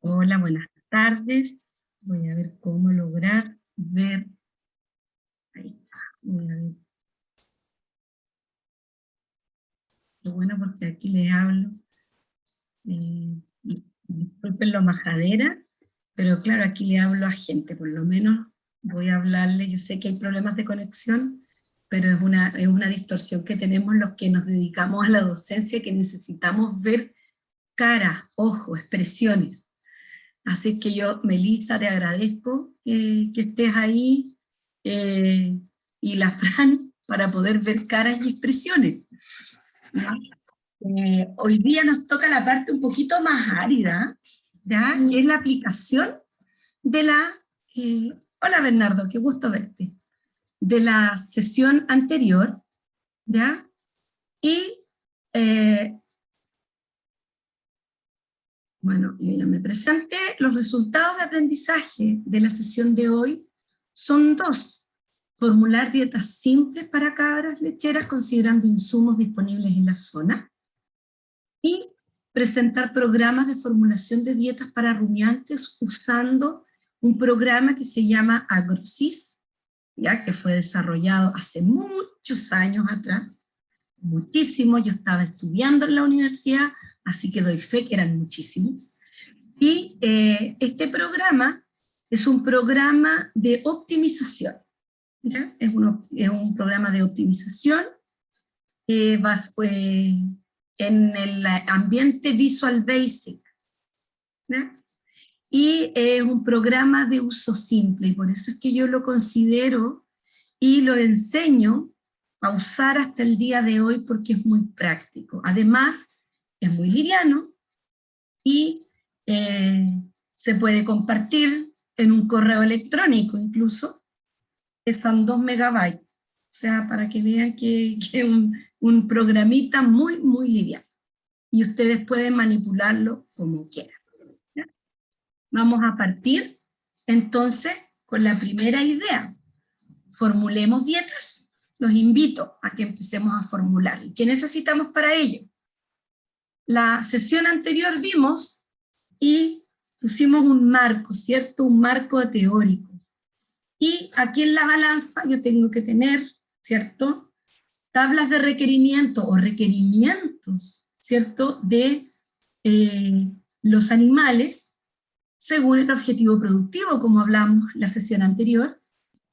Hola, buenas tardes. Voy a ver cómo lograr ver. Ahí está. Voy a ver. Lo bueno porque aquí les hablo. Disculpen lo majadera, pero claro, aquí le hablo a gente, por lo menos voy a hablarle. Yo sé que hay problemas de conexión, pero es una distorsión que tenemos los que nos dedicamos a la docencia, que necesitamos ver caras, ojos, expresiones. Así que yo, Melissa, te agradezco que estés ahí, y la Fran, para poder ver caras y expresiones, ¿no? Hoy día nos toca la parte un poquito más árida, ¿ya? Que es la aplicación de la... hola Bernardo, qué gusto verte. De la sesión anterior, ¿ya? Y eh, bueno, yo ya me presenté. Los resultados de aprendizaje de la sesión de hoy son dos: formular dietas simples para cabras lecheras considerando insumos disponibles en la zona, y presentar programas de formulación de dietas para rumiantes usando un programa que se llama AgroSys, ya que fue desarrollado hace muchos años atrás, muchísimo. Yo estaba estudiando en la universidad, así que doy fe que eran muchísimos. Y este programa es un programa de optimización, ¿ya? Es un programa de optimización en el ambiente Visual Basic, ¿ya? Y es un programa de uso simple, y por eso es que yo lo considero y lo enseño a usar hasta el día de hoy, porque es muy práctico. Además, es muy liviano y se puede compartir en un correo electrónico incluso, pesan 2 megabytes. O sea, para que vean que es un programita muy, muy liviano. Y ustedes pueden manipularlo como quieran, ¿ya? Vamos a partir entonces con la primera idea. Formulemos dietas. Los invito a que empecemos a formular. ¿Y qué necesitamos para ello? La sesión anterior vimos y pusimos un marco, ¿cierto? Un marco teórico. Y aquí en la balanza yo tengo que tener, ¿cierto?, tablas de requerimiento o requerimientos, ¿cierto?, de los animales según el objetivo productivo, como hablamos la sesión anterior,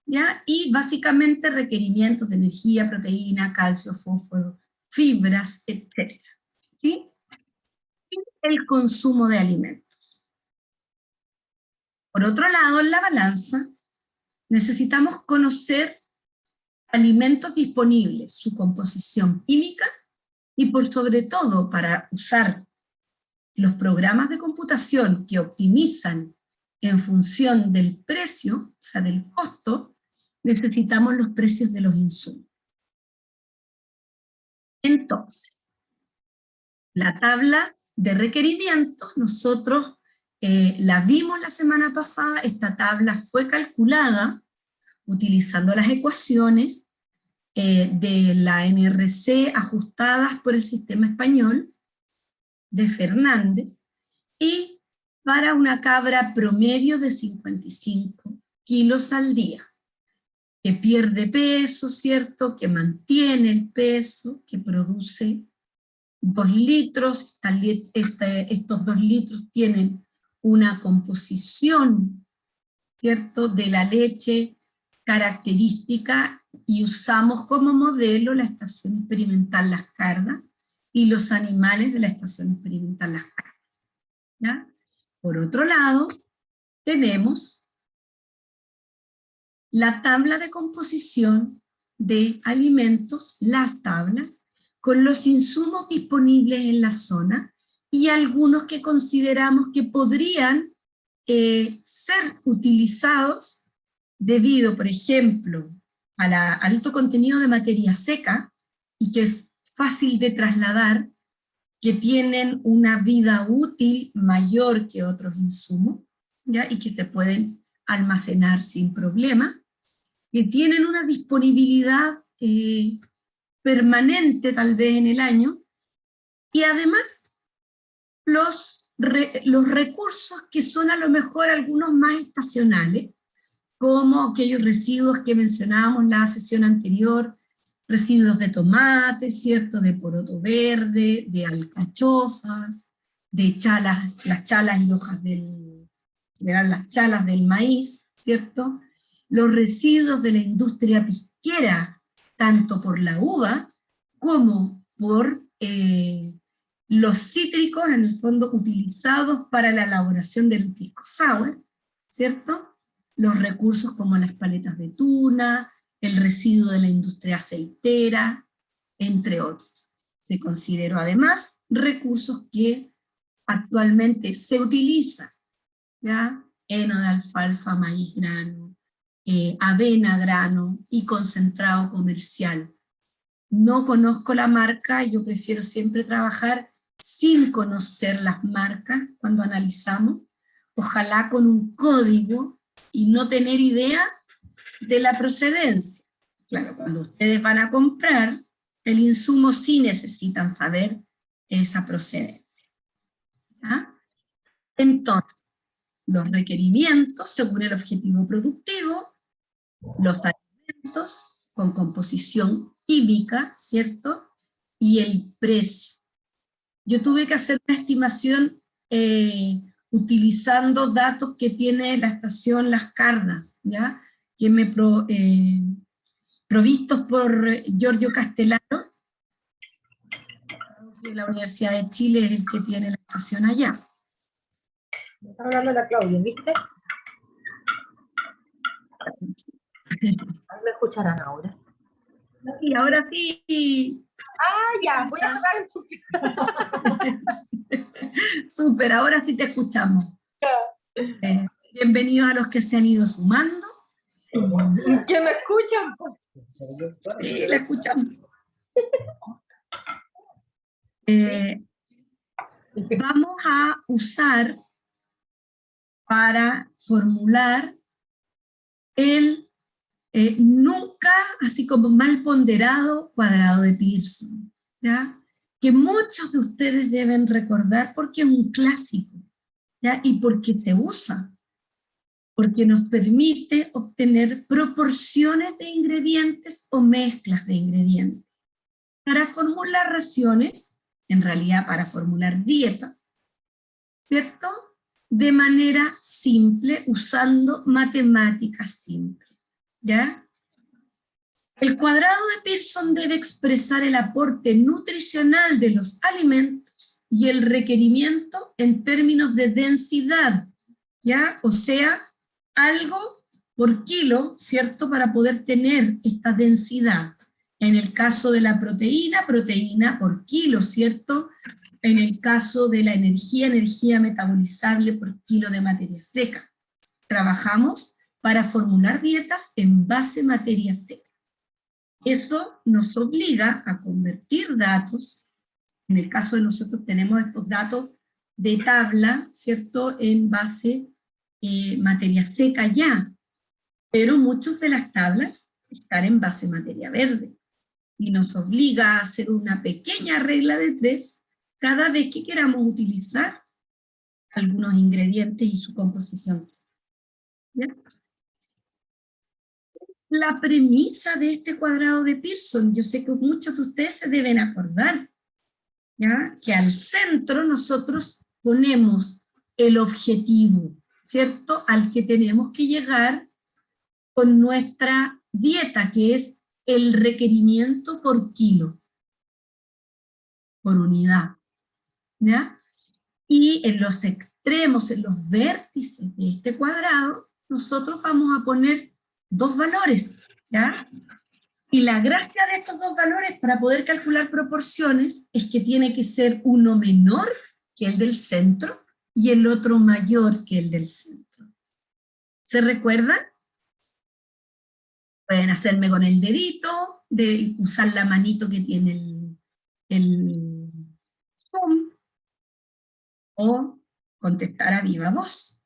¿ya? Y básicamente requerimientos de energía, proteína, calcio, fósforo, fibras, etc. ¿Sí? Y el consumo de alimentos. Por otro lado, en la balanza, necesitamos conocer alimentos disponibles, su composición química, y por sobre todo, para usar los programas de computación que optimizan en función del precio, o sea, del costo, necesitamos los precios de los insumos. Entonces, la tabla de requerimientos, nosotros la vimos la semana pasada. Esta tabla fue calculada utilizando las ecuaciones de la NRC ajustadas por el sistema español de Fernández, y para una cabra promedio de 55 kilos al día, que pierde peso, ¿cierto?, que mantiene el peso, que produce 2 litros, estos 2 litros tienen una composición, ¿cierto?, de la leche característica, y usamos como modelo la estación experimental Las Cardas y los animales de la estación experimental Las Cardas, ¿ya? Por otro lado, tenemos la tabla de composición de alimentos, las tablas, con los insumos disponibles en la zona, y algunos que consideramos que podrían ser utilizados debido, por ejemplo, al alto contenido de materia seca, y que es fácil de trasladar, que tienen una vida útil mayor que otros insumos, ¿ya?, y que se pueden almacenar sin problema, que tienen una disponibilidad permanente tal vez en el año, y además los los recursos que son a lo mejor algunos más estacionales, como aquellos residuos que mencionábamos en la sesión anterior, residuos de tomate, ¿cierto?, de poroto verde, de alcachofas, de chalas, las chalas y hojas eran las chalas del maíz, ¿cierto? Los residuos de la industria pisquera, tanto por la uva como por los cítricos, en el fondo utilizados para la elaboración del pisco sour, ¿cierto? Los recursos como las paletas de tuna, el residuo de la industria aceitera, entre otros. Se consideró además recursos que actualmente se utilizan, ¿ya? Heno de alfalfa, maíz grano, avena grano y concentrado comercial. No conozco la marca, yo prefiero siempre trabajar sin conocer las marcas cuando analizamos, ojalá con un código y no tener idea de la procedencia. Claro, cuando ustedes van a comprar el insumo sí necesitan saber esa procedencia. ¿Ya? Entonces, los requerimientos según el objetivo productivo, los alimentos con composición química, ¿cierto? Y el precio. Yo tuve que hacer una estimación utilizando datos que tiene la estación Las Cardas, ¿ya? Que provistos por Giorgio Castellano, de la Universidad de Chile, es el que tiene la estación allá. Me está hablando la Claudia, ¿viste? Me escucharán ahora. Y ahora sí. Ah, ya, voy a pagar el Súper, ahora sí te escuchamos. Bienvenidos a los que se han ido sumando. ¿Que me escuchan? Sí, la escuchamos. Vamos a usar para formular el nunca, así como mal ponderado, cuadrado de Pearson, ¿ya? Que muchos de ustedes deben recordar porque es un clásico, ¿ya? Y porque se usa, porque nos permite obtener proporciones de ingredientes o mezclas de ingredientes. Para formular raciones, en realidad para formular dietas, ¿cierto? De manera simple, usando matemáticas simples, ¿ya? El cuadrado de Pearson debe expresar el aporte nutricional de los alimentos y el requerimiento en términos de densidad, ¿ya? O sea, algo por kilo, ¿cierto? Para poder tener esta densidad. En el caso de la proteína, proteína por kilo, ¿cierto? En el caso de la energía, energía metabolizable por kilo de materia seca. Trabajamos para formular dietas en base a materia seca. Eso nos obliga a convertir datos, en el caso de nosotros tenemos estos datos de tabla, ¿cierto?, en base materia seca ya, pero muchas de las tablas están en base materia verde, y nos obliga a hacer una pequeña regla de 3 cada vez que queramos utilizar algunos ingredientes y su composición. ¿Ya? La premisa de este cuadrado de Pearson, yo sé que muchos de ustedes se deben acordar, ¿ya? Que al centro nosotros ponemos el objetivo, ¿cierto?, al que tenemos que llegar con nuestra dieta, que es el requerimiento por kilo, por unidad, ¿ya? Y en los extremos, en los vértices de este cuadrado, nosotros vamos a poner dos valores, ¿ya? Y la gracia de estos dos valores para poder calcular proporciones es que tiene que ser uno menor que el del centro y el otro mayor que el del centro. ¿Se recuerdan? Pueden hacerme con el dedito, de usar la manito que tiene el Zoom, o contestar a viva voz.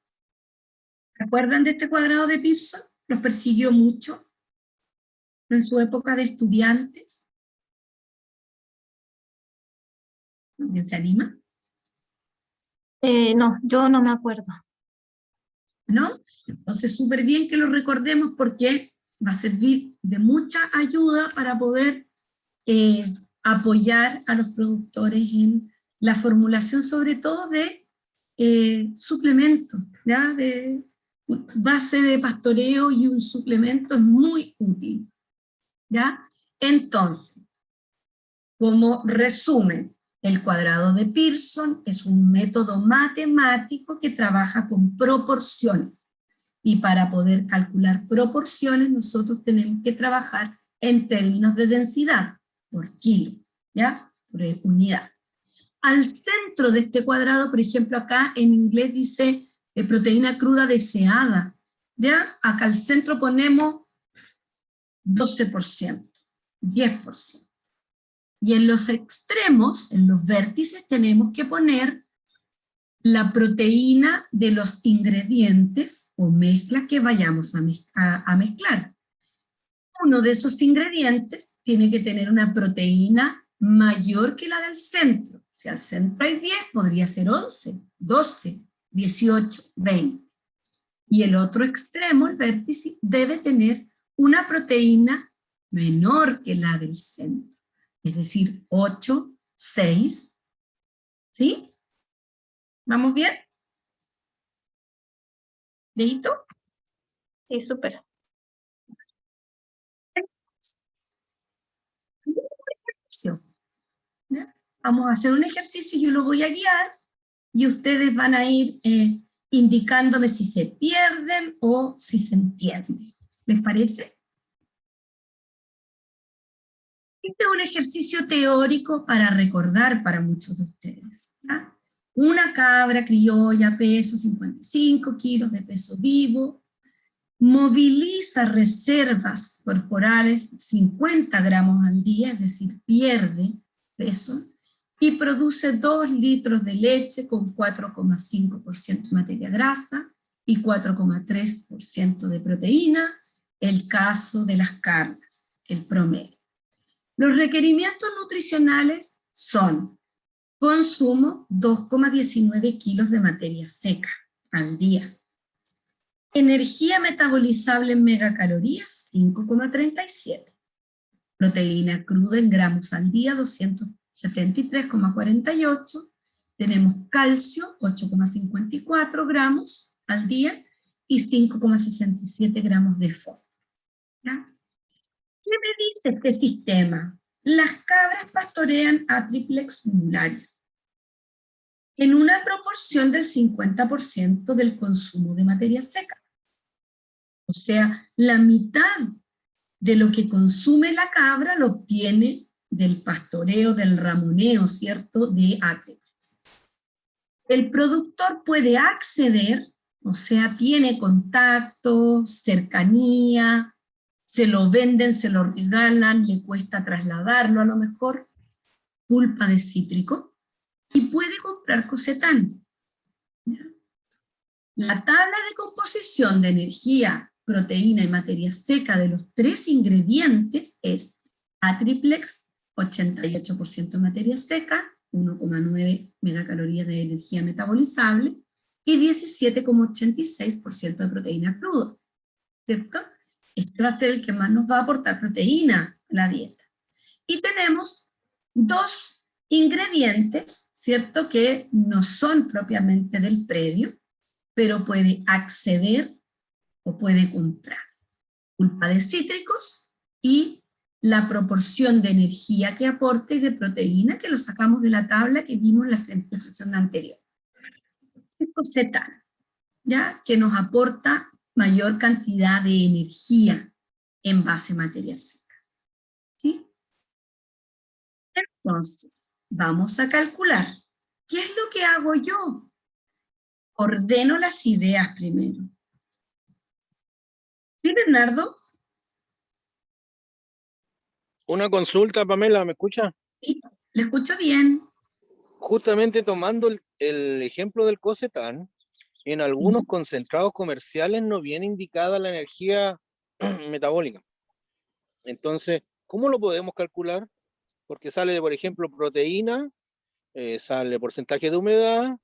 ¿Se acuerdan de este cuadrado de Pearson? ¿Los persiguió mucho en su época de estudiantes? ¿Alguien se anima? No, yo no me acuerdo. ¿No? Entonces, súper bien que lo recordemos porque va a servir de mucha ayuda para poder apoyar a los productores en la formulación, sobre todo de suplementos, ¿ya? De base de pastoreo y un suplemento es muy útil, ¿ya? Entonces, como resumen, el cuadrado de Pearson es un método matemático que trabaja con proporciones. Y para poder calcular proporciones, nosotros tenemos que trabajar en términos de densidad, por kilo, ¿ya? Por unidad. Al centro de este cuadrado, por ejemplo, acá en inglés dice proteína cruda deseada, ¿ya? Acá al centro ponemos 12%, 10%. Y en los extremos, en los vértices, tenemos que poner la proteína de los ingredientes o mezcla que vayamos a mezclar. Uno de esos ingredientes tiene que tener una proteína mayor que la del centro. Si al centro hay 10, podría ser 11, 12, 18, 20. Y el otro extremo, el vértice, debe tener una proteína menor que la del centro. Es decir, 8, 6, ¿sí? ¿Vamos bien? ¿Leíto? Sí, súper. ¿Ya? Vamos a hacer un ejercicio, yo lo voy a guiar y ustedes van a ir indicándome si se pierden o si se entienden. ¿Les parece? Este es un ejercicio teórico para recordar para muchos de ustedes. ¿Ya? Una cabra criolla pesa 55 kilos de peso vivo, moviliza reservas corporales 50 gramos al día, es decir, pierde peso, y produce 2 litros de leche con 4,5% de materia grasa y 4,3% de proteína, el caso de las carnes, el promedio. Los requerimientos nutricionales son consumo 2,19 kilos de materia seca al día, energía metabolizable en megacalorías, 5,37. Proteína cruda en gramos al día, 273,48. Tenemos calcio, 8,54 gramos al día, y 5,67 gramos de fósforo. ¿Ya? ¿Qué me dice este sistema? Las cabras pastorean a triplex umularia en una proporción del 50% del consumo de materia seca. O sea, la mitad de lo que consume la cabra lo obtiene del pastoreo, del ramoneo, ¿cierto?, de triplex. El productor puede acceder, o sea, tiene contacto, cercanía, se lo venden, se lo regalan, le cuesta trasladarlo a lo mejor, pulpa de cítrico, y puede comprar cocetán. ¿Ya? La tabla de composición de energía, proteína y materia seca de los 3 ingredientes es A-triplex, 88% de materia seca, 1,9 megacalorías de energía metabolizable y 17,86% de proteína cruda, ¿cierto? Este va a ser el que más nos va a aportar proteína a la dieta. Y tenemos 2 ingredientes, ¿cierto?, que no son propiamente del predio, pero puede acceder o puede comprar. Pulpa de cítricos y la proporción de energía que aporta y de proteína que lo sacamos de la tabla que vimos en la sesión anterior. Cetano, ¿ya? Que nos aporta mayor cantidad de energía en base a materia seca. ¿Sí? Entonces, vamos a calcular. ¿Qué es lo que hago yo? Ordeno las ideas primero. ¿Sí, Bernardo? Una consulta, Pamela, ¿me escucha? Sí, ¿le escucho bien? Justamente tomando el ejemplo del cocetán, en algunos concentrados comerciales no viene indicada la energía metabólica. Entonces, ¿cómo lo podemos calcular? Porque sale, por ejemplo, proteína, sale porcentaje de humedad,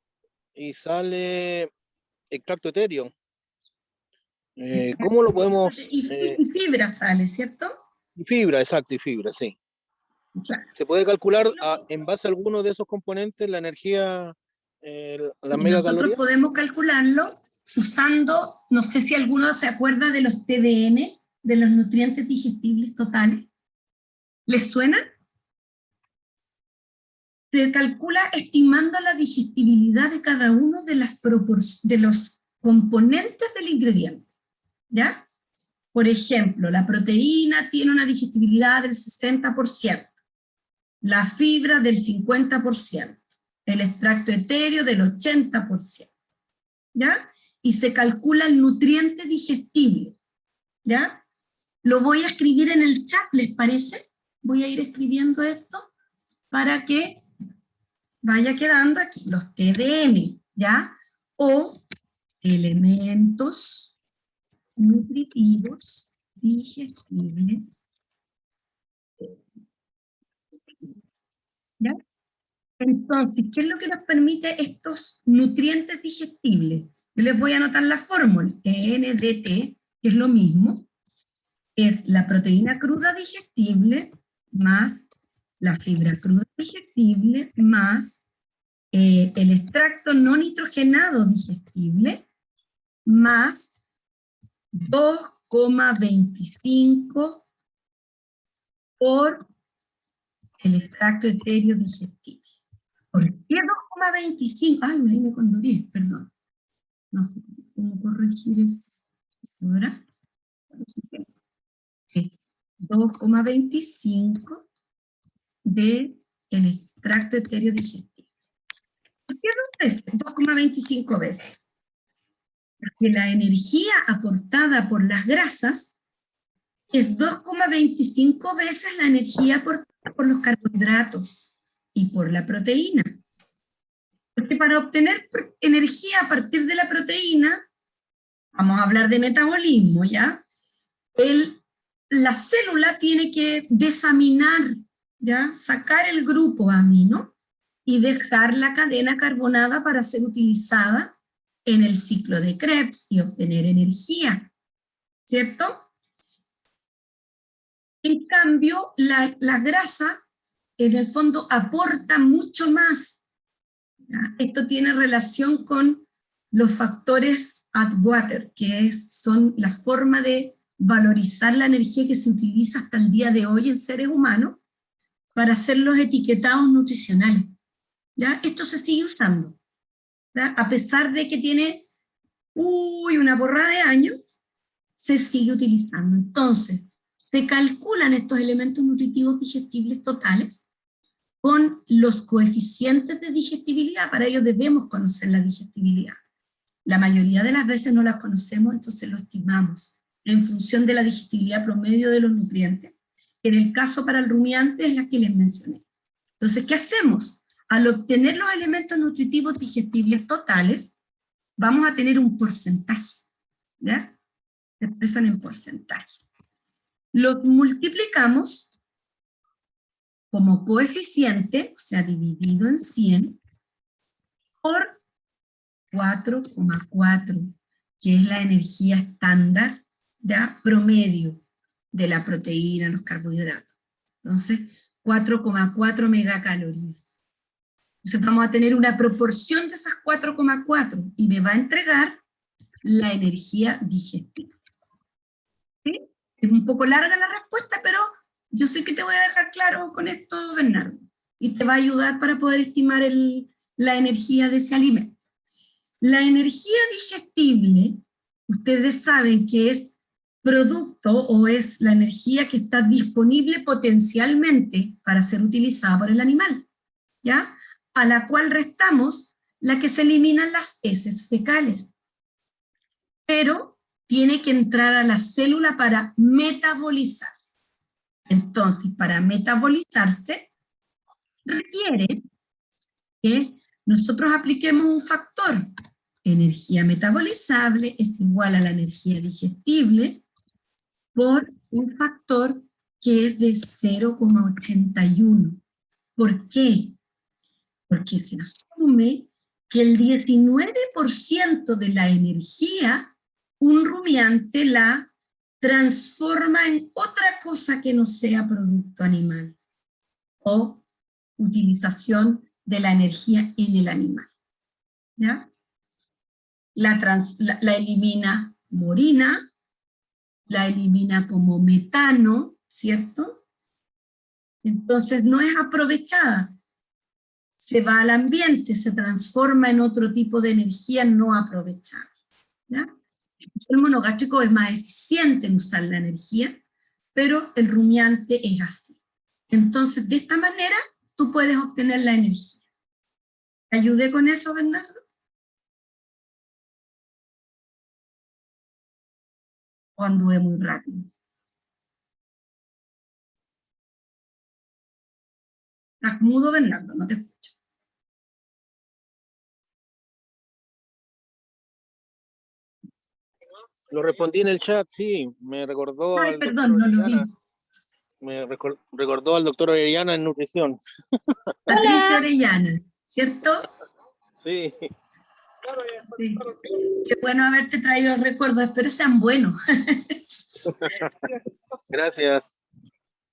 y sale extracto etéreo. ¿Cómo lo podemos...? Y fibra sale, ¿cierto? Fibra, exacto, y fibra, sí. Claro. ¿Se puede calcular en base a alguno de esos componentes la energía, la Y nosotros megacaloría? podemos calcularlo usando, no sé si alguno se acuerda de los TDN, de los nutrientes digestibles totales. ¿Les suena? Se calcula estimando la digestibilidad de cada uno de los componentes del ingrediente, ¿ya? Por ejemplo, la proteína tiene una digestibilidad del 60%, la fibra del 50%, el extracto etéreo del 80%, ¿ya? Y se calcula el nutriente digestible, ¿ya? Lo voy a escribir en el chat, ¿les parece? Voy a ir escribiendo esto para que vaya quedando aquí, los TDN, ¿ya? O elementos nutritivos digestibles, ¿ya? Entonces, ¿qué es lo que nos permite estos nutrientes digestibles? Yo les voy a anotar la fórmula, NDT, que es lo mismo, es la proteína cruda digestible más la fibra cruda digestible más el extracto no nitrogenado digestible más 2,25 por el extracto etéreo digestible. ¿Por qué 2,25? Ay, me condoré, perdón. No sé cómo corregir eso. ¿Ahora? 2,25 del extracto etéreo digestivo. ¿Por qué 2,25 veces? Porque la energía aportada por las grasas es 2,25 veces la energía aportada por los carbohidratos y por la proteína. Porque para obtener energía a partir de la proteína, vamos a hablar de metabolismo, ¿ya? La célula tiene que desaminar, ¿ya? Sacar el grupo amino y dejar la cadena carbonada para ser utilizada en el ciclo de Krebs y obtener energía, ¿cierto? En cambio, la grasa, en el fondo, aporta mucho más. ¿Ya? Esto tiene relación con los factores Atwater, que son la forma de valorizar la energía que se utiliza hasta el día de hoy en seres humanos para hacer los etiquetados nutricionales. ¿Ya? Esto se sigue usando, ¿ya? A pesar de que tiene una porrada de años, se sigue utilizando. Entonces, se calculan estos elementos nutritivos digestibles totales con los coeficientes de digestibilidad. Para ello debemos conocer la digestibilidad. La mayoría de las veces no las conocemos, entonces lo estimamos en función de la digestibilidad promedio de los nutrientes. En el caso para el rumiante es la que les mencioné. Entonces, ¿qué hacemos? Al obtener los elementos nutritivos digestibles totales, vamos a tener un porcentaje, ¿ya? Se expresan en porcentaje. Los multiplicamos como coeficiente, o sea, dividido en 100, por 4,4, que es la energía estándar, ¿ya? Promedio de la proteína, los carbohidratos. Entonces, 4,4 megacalorías. Entonces vamos a tener una proporción de esas 4,4 y me va a entregar la energía digestiva. ¿Sí? Es un poco larga la respuesta, pero yo sé que te voy a dejar claro con esto, Bernardo, y te va a ayudar para poder estimar la energía de ese alimento. La energía digestible, ustedes saben que es producto o es la energía que está disponible potencialmente para ser utilizada por el animal, ¿ya? A la cual restamos la que se eliminan las heces fecales. Pero tiene que entrar a la célula para metabolizarse. Entonces, para metabolizarse, requiere que nosotros apliquemos un factor. Energía metabolizable es igual a la energía digestible por un factor que es de 0,81. ¿Por qué? Porque se asume que el 19% de la energía, un rumiante la transforma en otra cosa que no sea producto animal, o utilización de la energía en el animal. ¿Ya? La elimina como orina, la elimina como metano, ¿cierto? Entonces no es aprovechada, se va al ambiente, se transforma en otro tipo de energía no aprovechada. ¿Ya? El monogástrico es más eficiente en usar la energía, pero el rumiante es así. Entonces, de esta manera, tú puedes obtener la energía. ¿Te ayudé con eso, Bernardo? ¿O anduve muy rápido? Estás mudo, Bernardo, no te escucho. Lo respondí en el chat, sí, me recordó Ay, al doctor perdón, no lo vi. Orellana, recordó al doctor Orellana en nutrición. Patricia Orellana, ¿cierto? Sí, Sí. Qué bueno haberte traído recuerdos, espero sean buenos. gracias.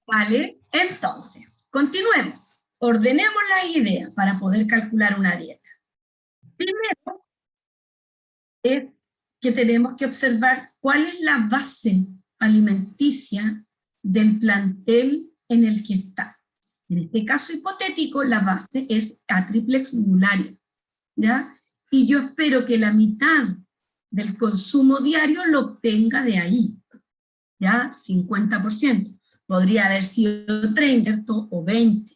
Vale, entonces, continuemos. Ordenemos las ideas para poder calcular una dieta. Primero, es que tenemos que observar cuál es la base alimenticia del plantel en el que está. En este caso hipotético, la base es A triplex flumularia, ¿ya? Y yo espero que la mitad del consumo diario lo obtenga de ahí, ¿ya? 50%. Podría haber sido 30, ¿cierto? O 20,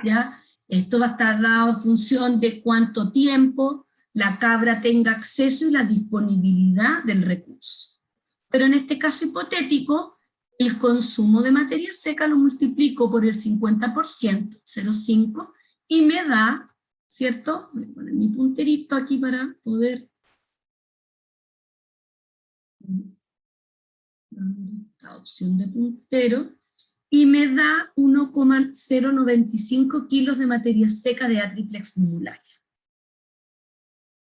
¿ya? Esto va a estar dado en función de cuánto tiempo la cabra tenga acceso y la disponibilidad del recurso. Pero en este caso hipotético, el consumo de materia seca lo multiplico por el 50%, 0,5, y me da, ¿cierto? Voy a poner mi punterito aquí para poder... esta opción de puntero, y me da 1,095 kilos de materia seca de A triplex flumularia.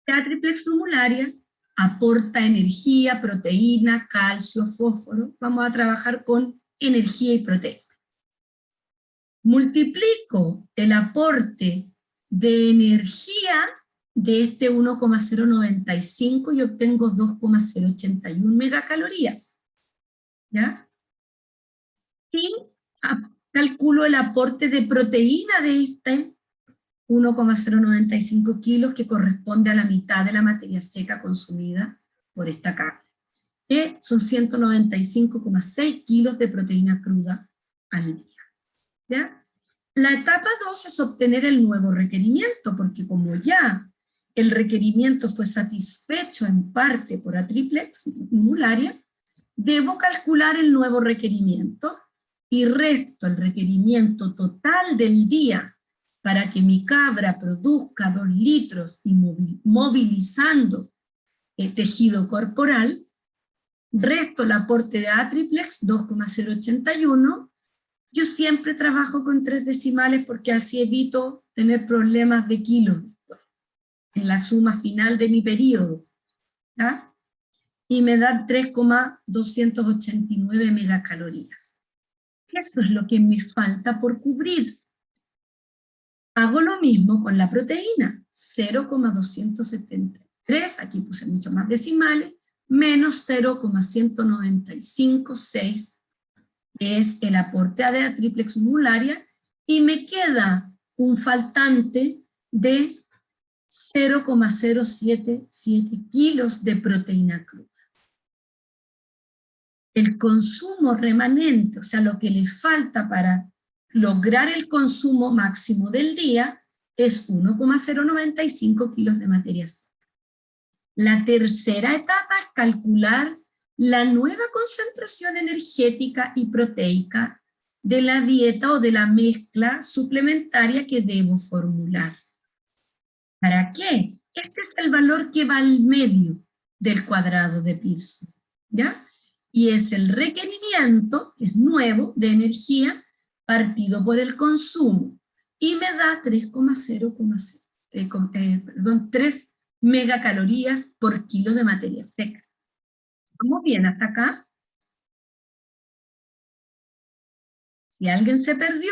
La triplex flumularia aporta energía, proteína, calcio, fósforo. Vamos a trabajar con energía y proteína. Multiplico el aporte de energía de este 1,095 y obtengo 2,081 megacalorías. ¿Ya? Y calculo el aporte de proteína de este 1,095 kilos, que corresponde a la mitad de la materia seca consumida por esta carne, que son 195,6 kilos de proteína cruda al día. ¿Ya? La etapa 2 es obtener el nuevo requerimiento, porque como ya el requerimiento fue satisfecho en parte por A triplex flumularia, debo calcular el nuevo requerimiento y resto el requerimiento total del día para que mi cabra produzca 2 litros y movilizando el tejido corporal, resto el aporte de A triplex, 2,081. Yo siempre trabajo con 3 decimales porque así evito tener problemas de kilos en la suma final de mi periodo. ¿Ya? Y me da 3,289 megacalorías. Eso es lo que me falta por cubrir. Hago lo mismo con la proteína, 0,273, aquí puse mucho más decimales, menos 0,1956, que es el aporte de A triplex flumularia, y me queda un faltante de 0,077 kilos de proteína cruda. El consumo remanente, o sea, lo que le falta para lograr el consumo máximo del día, es 1,095 kilos de materia seca. La tercera etapa es calcular la nueva concentración energética y proteica de la dieta o de la mezcla suplementaria que debo formular. ¿Para qué? Este es el valor que va al medio del cuadrado de Pearson, ¿ya? Y es el requerimiento, que es nuevo, de energía, partido por el consumo, y me da 3,0,0. 3 megacalorías por kilo de materia seca. ¿Vamos bien hasta acá? Si alguien se perdió,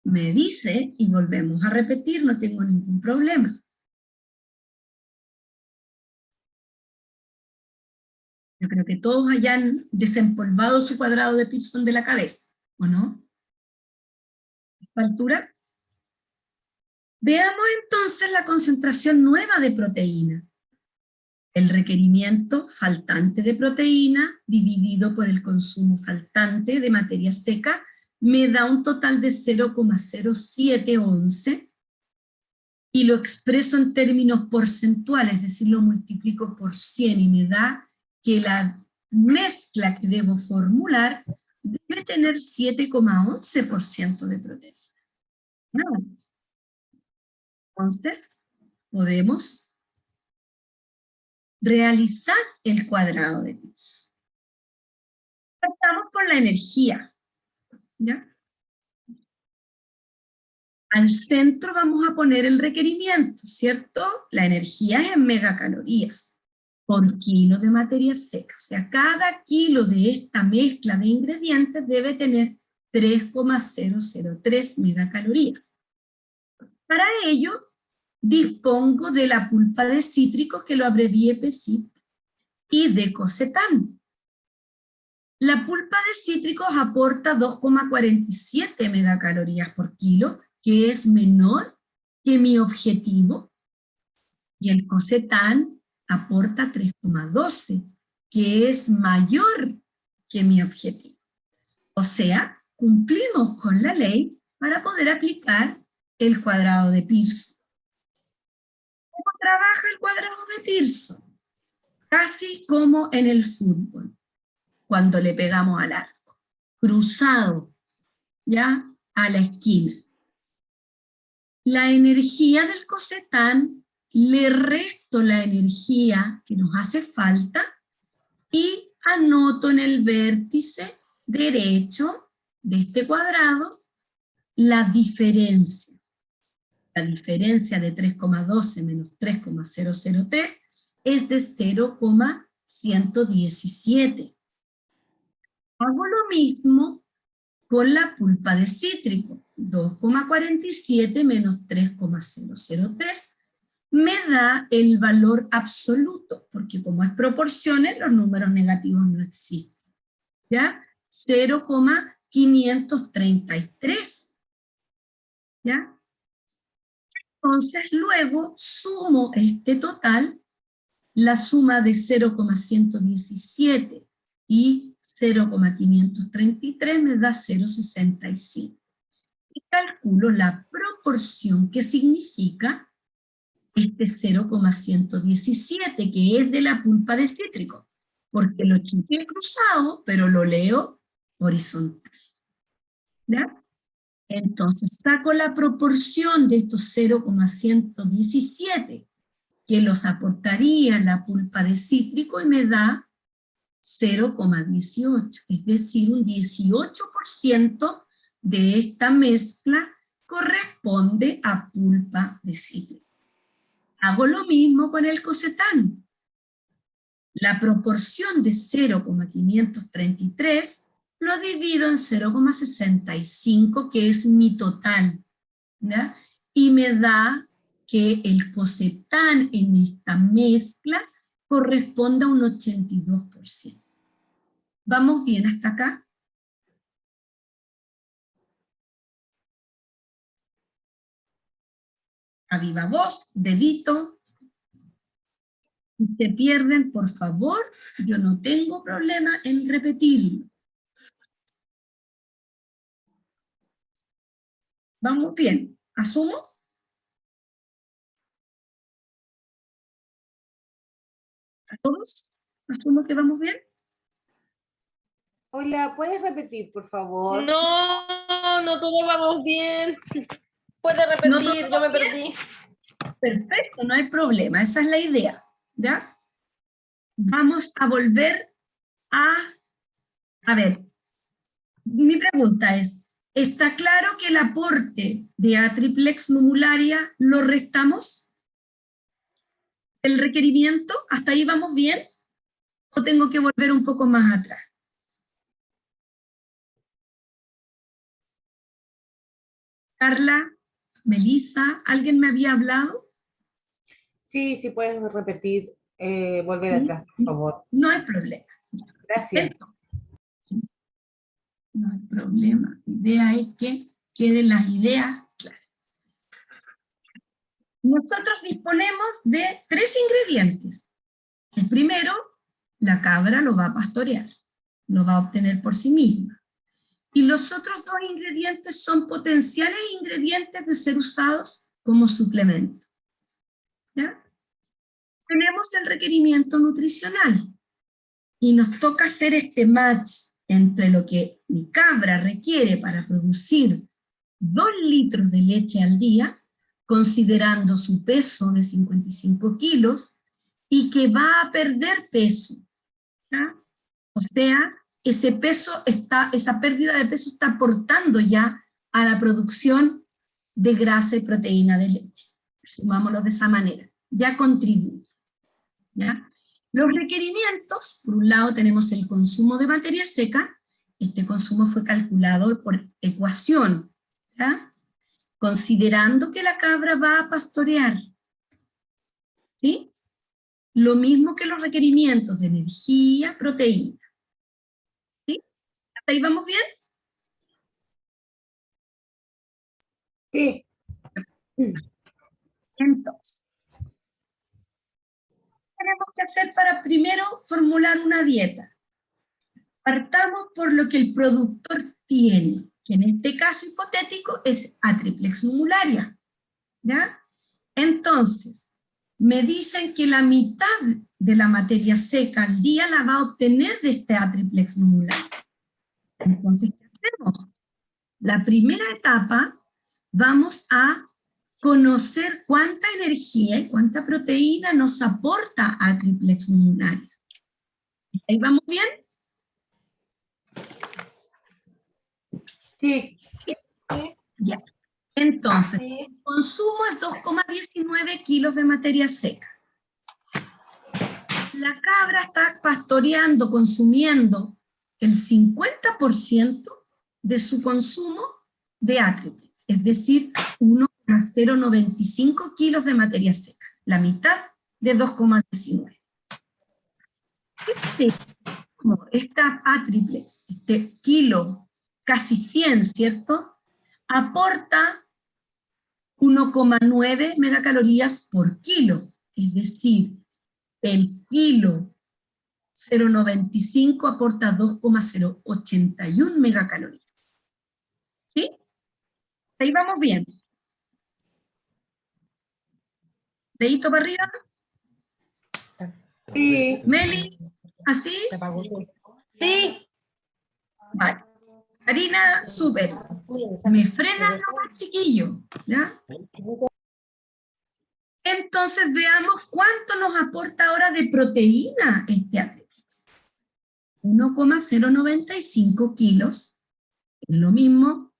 me dice y volvemos a repetir, no tengo ningún problema. Yo creo que todos hayan desempolvado su cuadrado de Pearson de la cabeza, ¿o no? A esta altura. Veamos entonces la concentración nueva de proteína. El requerimiento faltante de proteína dividido por el consumo faltante de materia seca me da un total de 0,0711 y lo expreso en términos porcentuales, es decir, lo multiplico por 100 y me da que la mezcla que debo formular debe tener 7,11% de proteína. Entonces, podemos realizar el cuadrado de Pearson. Partamos por la energía, ¿ya? Al centro vamos a poner el requerimiento, ¿cierto? La energía es en megacalorías por kilo de materia seca. O sea, cada kilo de esta mezcla de ingredientes debe tener 3,003 megacalorías. Para ello, dispongo de la pulpa de cítricos, que lo abrevié PCIP, y de cocetán. La pulpa de cítricos aporta 2,47 megacalorías por kilo, que es menor que mi objetivo, y el cocetán aporta 3,12, que es mayor que mi objetivo. O sea, cumplimos con la ley para poder aplicar el cuadrado de Pearson. ¿Cómo trabaja el cuadrado de Pearson? Casi como en el fútbol, cuando le pegamos al arco, cruzado, ya, a la esquina. La energía del cocetán, le resto la energía que nos hace falta y anoto en el vértice derecho de este cuadrado la diferencia. La diferencia de 3,12 menos 3,003 es de 0,117. Hago lo mismo con la pulpa de cítrico. 2,47 menos 3,003 me da el valor absoluto, porque como es proporciones, los números negativos no existen. ¿Ya? 0,533. ¿Ya? Entonces luego sumo este total, la suma de 0,117 y 0,533 me da 0,65. Y calculo la proporción que significa este 0,117, que es de la pulpa de cítrico, porque lo chuté cruzado, pero lo leo horizontal. ¿Ya? Entonces saco la proporción de estos 0,117, que los aportaría la pulpa de cítrico, y me da 0,18, es decir, un 18% de esta mezcla corresponde a pulpa de cítrico. Hago lo mismo con el cocetán. La proporción de 0,533 lo divido en 0,65, que es mi total, ¿ya? Y me da que el cocetán en esta mezcla corresponde a un 82%. ¿Vamos bien hasta acá? A viva voz, dedito. Si se pierden, por favor, yo no tengo problema en repetirlo. ¿Vamos bien? ¿Asumo? ¿A todos? ¿Asumo que vamos bien? Hola, ¿puedes repetir, por favor? No todos vamos bien. Puede repetir, yo me perdí. Perfecto, no hay problema, esa es la idea, ¿ya? Vamos a volver a ver, mi pregunta es, ¿Está claro que el aporte de A triplex numularia lo restamos? ¿El requerimiento? ¿Hasta ahí vamos bien? ¿O tengo que volver un poco más atrás? Carla, Melissa, ¿alguien me había hablado? Sí, sí puedes repetir, volver Sí. atrás, por favor. No hay problema. Gracias. Perfecto. Sí. No hay problema. La idea es que queden las ideas claras. Nosotros disponemos de 3 ingredientes. El primero, la cabra lo va a pastorear, lo va a obtener por sí misma. Y los otros 2 ingredientes son potenciales ingredientes de ser usados como suplemento. ¿Ya? Tenemos el requerimiento nutricional, y nos toca hacer este match entre lo que mi cabra requiere para producir 2 litros de leche al día, considerando su peso de 55 kilos, y que va a perder peso. ¿Ya? O sea, ese peso esa pérdida de peso está aportando ya a la producción de grasa y proteína de leche. Sumámoslo de esa manera. Ya contribuye. ¿Ya? Los requerimientos, por un lado tenemos el consumo de materia seca. Este consumo fue calculado por ecuación, ¿ya? Considerando que la cabra va a pastorear. ¿Sí? Lo mismo que los requerimientos de energía, proteína. ¿Sí? ¿Hasta ahí vamos bien? Sí. Entonces, ¿qué tenemos que hacer para primero formular una dieta? Partamos por lo que el productor tiene, que en este caso hipotético es A triplex numularia. ¿Ya? Entonces, me dicen que la mitad de la materia seca al día la va a obtener de este A triplex numularia. Entonces, ¿qué hacemos? La primera etapa, vamos a conocer cuánta energía y cuánta proteína nos aporta A triplex numularia. ¿Ahí vamos bien? Sí. Ya. Entonces, el consumo es 2,19 kilos de materia seca. La cabra está pastoreando, consumiendo el 50% de su consumo de A triplex, es decir, 1,095 kilos de materia seca, la mitad de 2,19. Esta A triplex, este kilo, casi 100, ¿cierto? Aporta 1,9 megacalorías por kilo, es decir, el kilo 0,95 aporta 2,081 megacalorías. ¿Sí? Ahí vamos bien. ¿Dedito para arriba? Sí. Meli, ¿así? Sí. Vale. Karina, súper. Me frenas nomás, chiquillo. ¿Ya? Entonces veamos cuánto nos aporta ahora de proteína este A triplex. 1,095 kilos. Es lo mismo.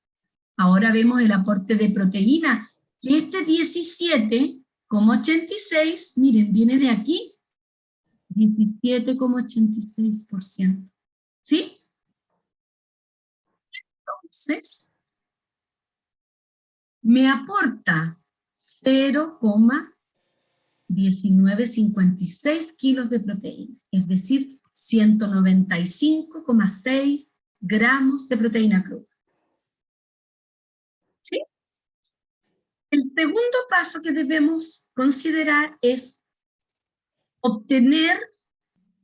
Ahora vemos el aporte de proteína, que este 17,86, miren, viene de aquí, 17,86%. ¿Sí? Entonces, me aporta 0,1956 kilos de proteína, es decir, 195,6 gramos de proteína cruda. ¿Sí? El segundo paso que debemos considerar es obtener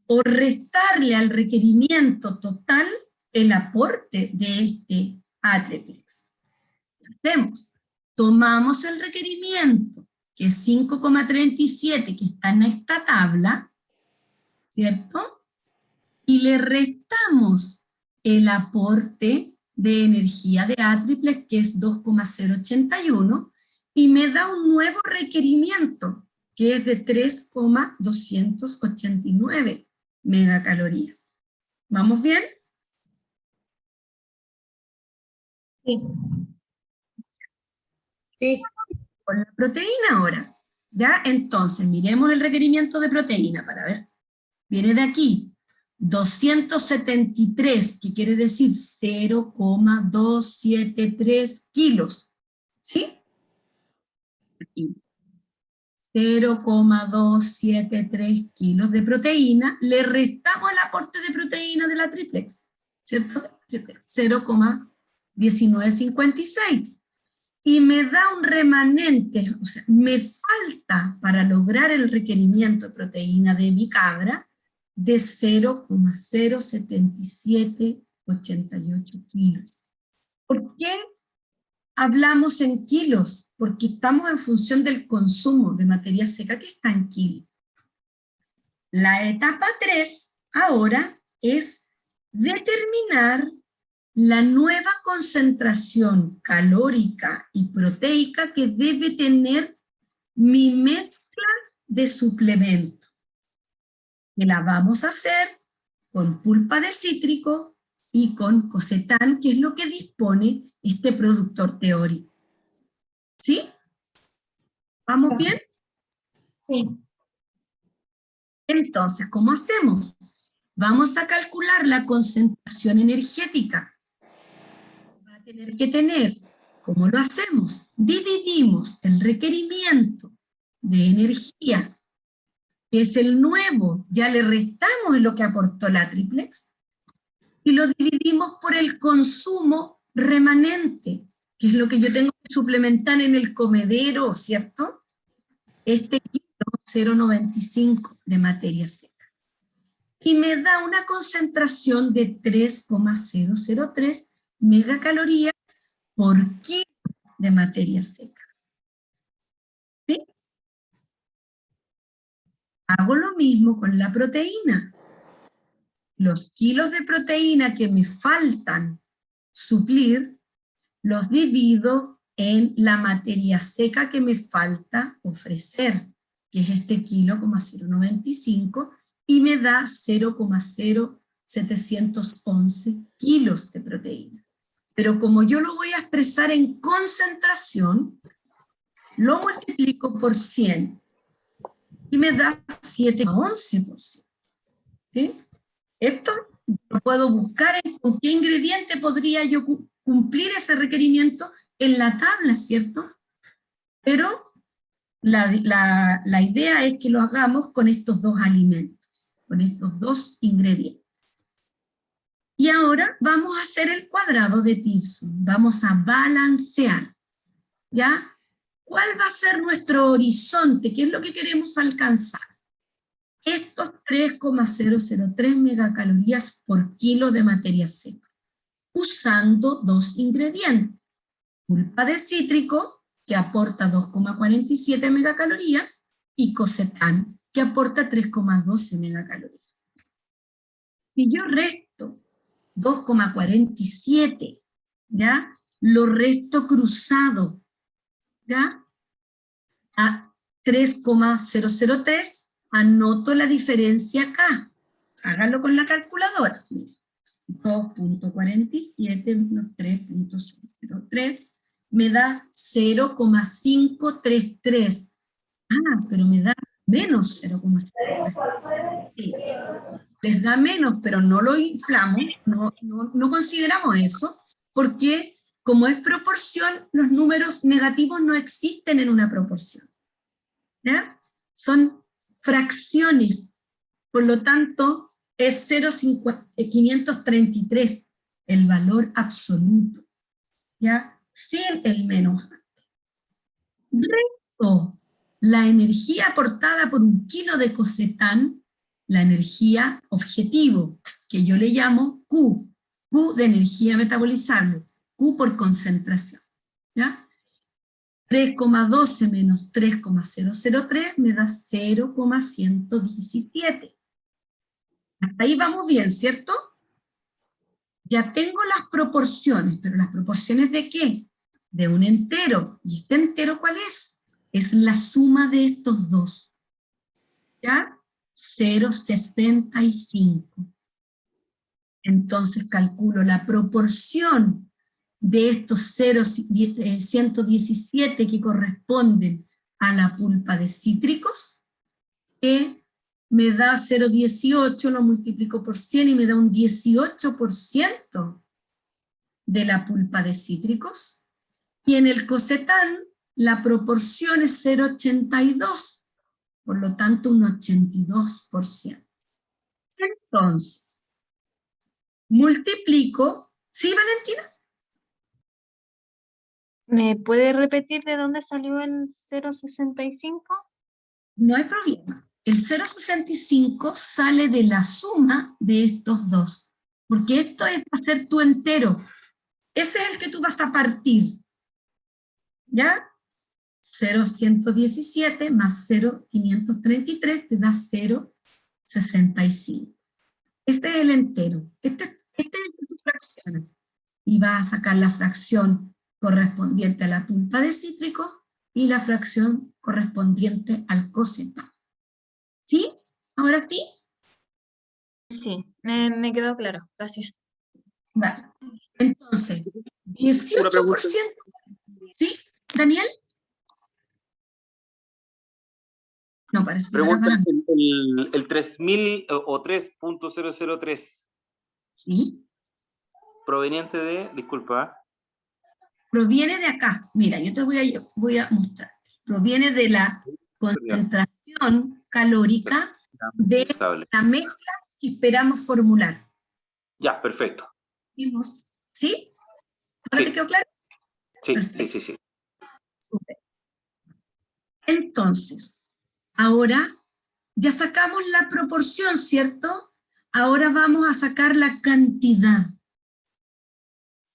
o restarle al requerimiento total el aporte de este A triplex. Hacemos, tomamos el requerimiento, que es 5,37, que está en esta tabla, ¿cierto? Y le restamos el aporte de energía de A triplex, que es 2,081, y me da un nuevo requerimiento, que es de 3,289 megacalorías. ¿Vamos bien? Sí. Sí. Con la proteína ahora. ¿Ya? Entonces, miremos el requerimiento de proteína para ver. Viene de aquí. 273, que quiere decir 0,273 kilos. ¿Sí? Aquí. 0,273 kilos de proteína, le restamos el aporte de proteína de la triplex, ¿cierto? 0,1956. Y me da un remanente, o sea, me falta para lograr el requerimiento de proteína de mi cabra de 0,07788 kilos. ¿Por qué hablamos en kilos? Porque estamos en función del consumo de materia seca que está en kilos. La etapa 3 ahora es determinar la nueva concentración calórica y proteica que debe tener mi mezcla de suplemento. Que la vamos a hacer con pulpa de cítrico y con cossetán, que es lo que dispone este productor teórico. ¿Sí? ¿Vamos bien? Sí. Entonces, ¿cómo hacemos? Vamos a calcular la concentración energética. Va a tener que tener, ¿cómo lo hacemos? Dividimos el requerimiento de energía, que es el nuevo, ya le restamos en lo que aportó la triplex, y lo dividimos por el consumo remanente, que es lo que yo tengo que suplementar en el comedero, ¿cierto? Este kilo 0,95 de materia seca. Y me da una concentración de 3,003 megacalorías por kilo de materia seca. ¿Sí? Hago lo mismo con la proteína. Los kilos de proteína que me faltan suplir, los divido en la materia seca que me falta ofrecer, que es este kilo, 0,095, y me da 0,0711 kilos de proteína. Pero como yo lo voy a expresar en concentración, lo multiplico por 100, y me da 7,11%. ¿Sí? Esto lo puedo buscar en con qué ingrediente podría yo cumplir ese requerimiento en la tabla, ¿cierto? Pero la idea es que lo hagamos con estos dos alimentos, con estos dos ingredientes. Y ahora vamos a hacer el cuadrado de Pearson, vamos a balancear, ¿ya? ¿Cuál va a ser nuestro horizonte? ¿Qué es lo que queremos alcanzar? Estos 3,003 megacalorías por kilo de materia seca, usando dos ingredientes. Pulpa de cítrico, que aporta 2,47 megacalorías, y cossetán, que aporta 3,12 megacalorías. Si yo resto 2,47, ¿ya? Lo resto cruzado, ¿ya? A 3,003, anoto la diferencia acá. Hágalo con la calculadora. 2,47 menos 3,003 me da 0,533. Ah, pero me da menos 0,533. Sí. Les da menos, pero no lo inflamos, no consideramos eso, porque como es proporción, los números negativos no existen en una proporción. ¿Ya? Son fracciones, por lo tanto, es 0,533 el valor absoluto, ¿ya? Sin el menos. Resto la energía aportada por un kilo de cossetán, la energía objetivo, que yo le llamo Q, Q de energía metabolizable, Q por concentración, ¿ya? 3,12 menos 3,003 me da 0,117. Hasta ahí vamos bien, ¿cierto? Ya tengo las proporciones, pero ¿las proporciones de qué? De un entero. ¿Y este entero cuál es? Es la suma de estos dos. ¿Ya? 0,65. Entonces calculo la proporción de estos 117 que corresponden a la pulpa de cítricos, que me da 0,18, lo multiplico por 100 y me da un 18% de la pulpa de cítricos, y en el cocetán la proporción es 0,82, por lo tanto un 82%. Entonces, multiplico, ¿sí, Valentina? ¿Me puede repetir de dónde salió el 0,65? No hay problema. El 0,65 sale de la suma de estos dos, porque esto es hacer tu entero. Ese es el que tú vas a partir, ¿ya? 0,117 más 0,533 te da 0,65. Este es el entero. Este es el de tus fracciones. Y vas a sacar la fracción correspondiente a la pulpa de cítrico y la fracción correspondiente al cocetán. ¿Sí? ¿Ahora sí? Sí, me quedó claro, gracias. Vale. Entonces, Una pregunta. 18%. ¿Sí, Daniel? No, parece que Pregunta, para mí. el 3000 o 3.003, ¿Sí? proveniente de, disculpa, Proviene de acá. Mira, yo te voy a mostrar. Proviene de la concentración calórica de estable. la mezcla que esperamos formular. Ya, perfecto. ¿Vimos? ¿Sí? ¿Ahora Sí. te quedó claro? Sí, Perfecto. sí. Súper. Entonces, ahora ya sacamos la proporción, ¿cierto? Ahora vamos a sacar la cantidad.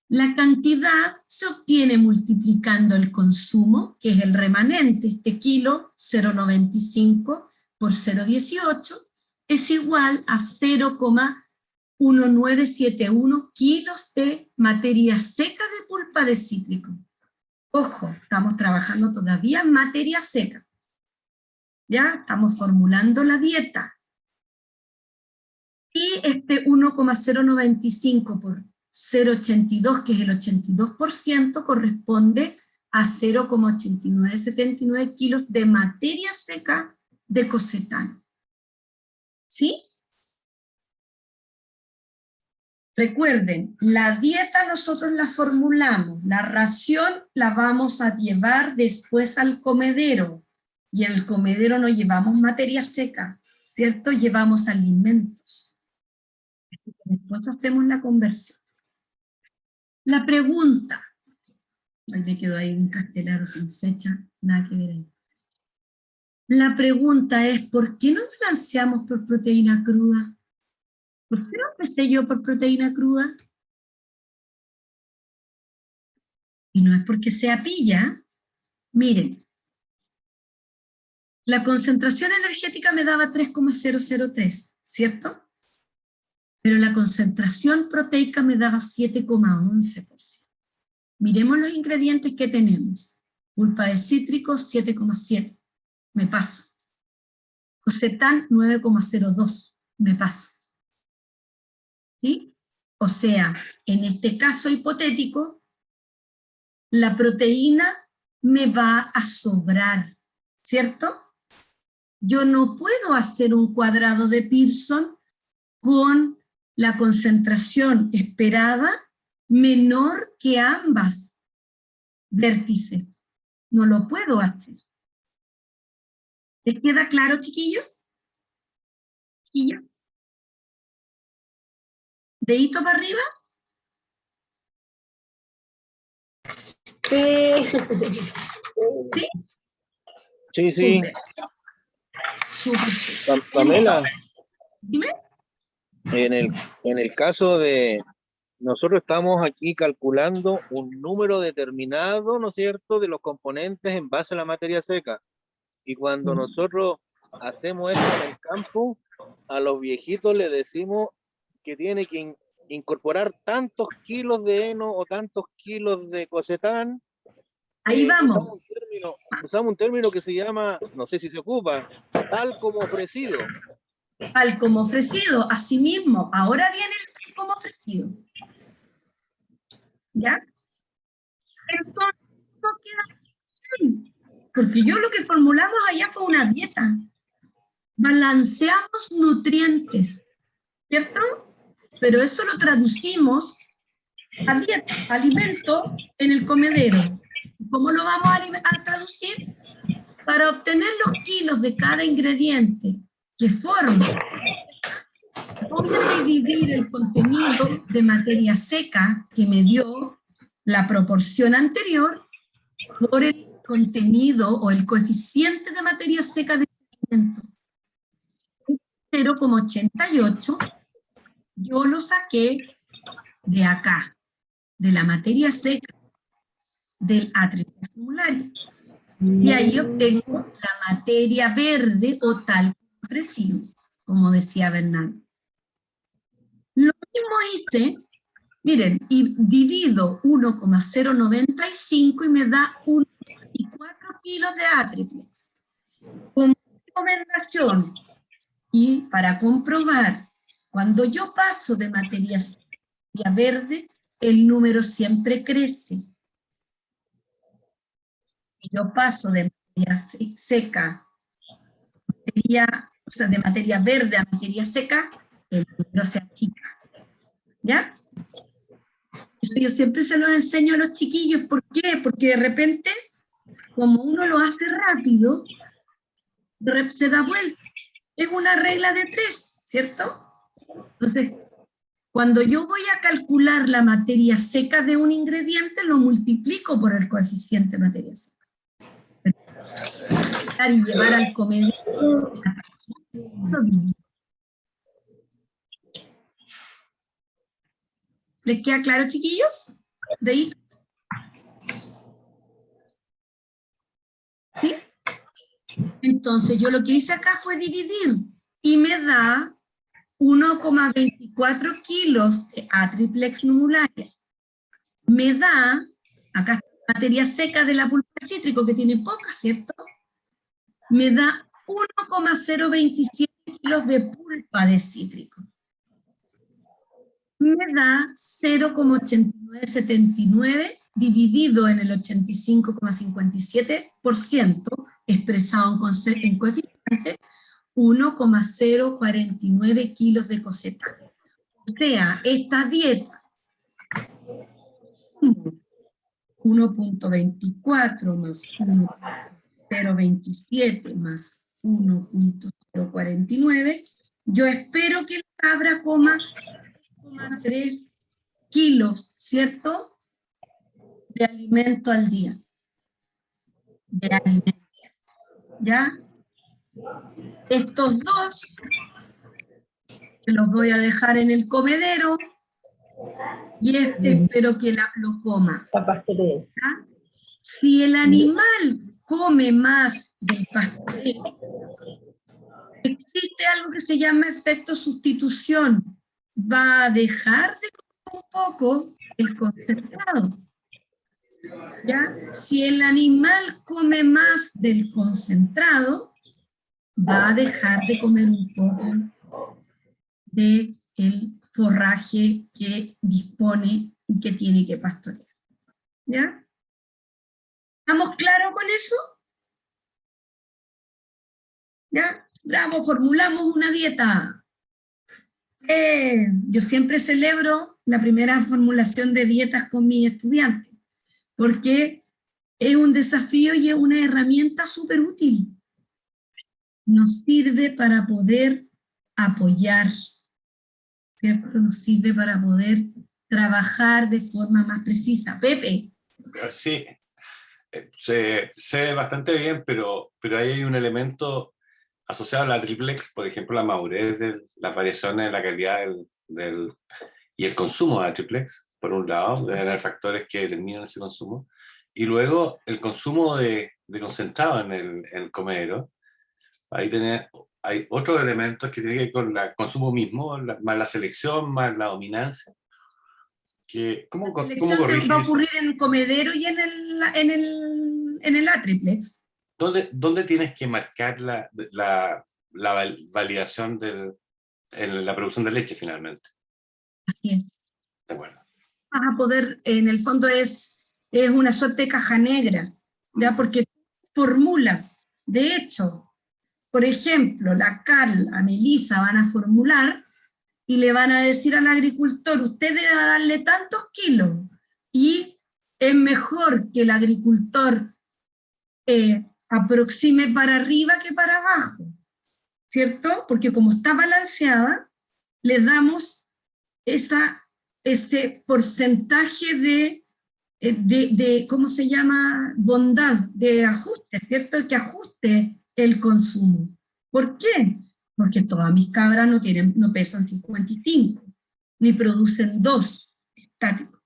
La cantidad se obtiene multiplicando el consumo, que es el remanente, este kilo, 0,95 por 0,18, es igual a 0,1971 kilos de materia seca de pulpa de cítrico. Ojo, estamos trabajando todavía en materia seca. Ya estamos formulando la dieta. Y este 1,095 por 0,82, que es el 82%, corresponde a 0,8979 kilos de materia seca de cocetán. ¿Sí? Recuerden, la dieta nosotros la formulamos, la ración la vamos a llevar después al comedero, y en el comedero no llevamos materia seca, ¿cierto? Llevamos alimentos. Después hacemos la conversión. La pregunta, me quedó ahí un castelaro sin fecha, nada que ver ahí. La pregunta es, ¿por qué no balanceamos por proteína cruda? ¿Por qué no empecé yo por proteína cruda? Y no es porque sea pilla. Miren, la concentración energética me daba 3,003, ¿cierto? Pero la concentración proteica me daba 7,11%. Miremos los ingredientes que tenemos. Pulpa de cítricos, 7,7. Me paso. Cocetán, 9,02. Me paso. ¿Sí? O sea, en este caso hipotético, la proteína me va a sobrar, ¿cierto? Yo no puedo hacer un cuadrado de Pearson con la concentración esperada menor que ambas vértices. No lo puedo hacer. ¿Les queda claro, chiquillos? ¿Chiquillos? ¿Dedito para arriba? Sí. ¿Sí? Sí. Súper. Pamela, Dime. en el caso de, nosotros estamos aquí calculando un número determinado, ¿no es cierto?, de los componentes en base a la materia seca. Y cuando nosotros hacemos esto en el campo, a los viejitos les decimos que tiene que incorporar tantos kilos de heno o tantos kilos de cocetán. Ahí vamos. Usamos un término que se llama, no sé si se ocupa, tal como ofrecido. Tal como ofrecido, así mismo. Ahora viene el tal como ofrecido. ¿Ya? Entonces, no queda bien, porque yo lo que formulamos allá fue una dieta. Balanceamos nutrientes, ¿cierto? Pero eso lo traducimos a dieta, alimento en el comedero. ¿Cómo lo vamos a traducir? Para obtener los kilos de cada ingrediente que forma, voy a dividir el contenido de materia seca que me dio la proporción anterior por el contenido o el coeficiente de materia seca del alimento. 0,88 yo lo saqué de acá, de la materia seca del A-triplex formulario. Y ahí obtengo la materia verde o talco residuo, como decía Bernardo. Lo mismo hice, miren, y divido 1,095 y me da 1,4 kilos de A-triplex. Como recomendación, y para comprobar, cuando yo paso de materia seca a verde, el número siempre crece. Si yo paso de materia seca, de materia verde a materia seca, el número se achica. ¿Ya? Eso yo siempre se los enseño a los chiquillos. ¿Por qué? Porque de repente, como uno lo hace rápido, se da vuelta. Es una regla de 3, ¿cierto? Entonces, cuando yo voy a calcular la materia seca de un ingrediente, lo multiplico por el coeficiente de materia seca. Y llevar al comedero. ¿Les queda claro, chiquillos? ¿De ahí? ¿Sí? Entonces, yo lo que hice acá fue dividir, y me da 1,24 kilos de A-triplex numularia. Me da, acá está la materia seca de la pulpa de cítrico, que tiene poca, ¿cierto? Me da 1,027 kilos de pulpa de cítrico. Me da 0,8979 dividido en el 85,57% expresado en coeficiente, 1,049 kilos de coseta. O sea, esta dieta 1,24 más 1,027 más 1,049, yo espero que la cabra coma 3 kilos, ¿cierto? De alimento al día. De alimento. ¿Ya? Estos dos, que los voy a dejar en el comedero, y espero que lo coma. ¿Ya? Si el animal come más del pastoreo, existe algo que se llama efecto sustitución. Va a dejar de comer un poco el concentrado. ¿Ya? Si el animal come más del concentrado, va a dejar de comer un poco del forraje que dispone y que tiene que pastorear. ¿Ya? ¿Estamos claros con eso? ¿Ya? Bravo, formulamos una dieta. Yo siempre celebro la primera formulación de dietas con mis estudiantes, porque es un desafío y es una herramienta súper útil. Nos sirve para poder apoyar, ¿cierto? Nos sirve para poder trabajar de forma más precisa. Pepe. Sí, sé bastante bien, pero ahí hay un elemento asociado a la triplex, por ejemplo, la madurez, las variaciones en la calidad y el consumo de la triplex, por un lado, deben haber factores que determinan ese consumo, y luego el consumo de concentrado en el comedero. Ahí hay otros elementos que tienen que ver con el consumo mismo, más la selección, más la dominancia. ¿Cómo corrige va a ocurrir en el comedero y en el A-triplex. ¿Dónde tienes que marcar la validación en la producción de leche finalmente? Así es. De acuerdo. Vas a poder, en el fondo es es una suerte de caja negra, ¿ya? Porque formulas, de hecho, por ejemplo, la Carla, la Melissa van a formular y le van a decir al agricultor, usted debe darle tantos kilos, y es mejor que el agricultor aproxime para arriba que para abajo, ¿cierto? Porque como está balanceada, le damos ese porcentaje de, ¿cómo se llama? Bondad, de ajuste, ¿cierto? El que ajuste el consumo. ¿Por qué? Porque todas mis cabras no pesan 55, ni producen 2 estáticos.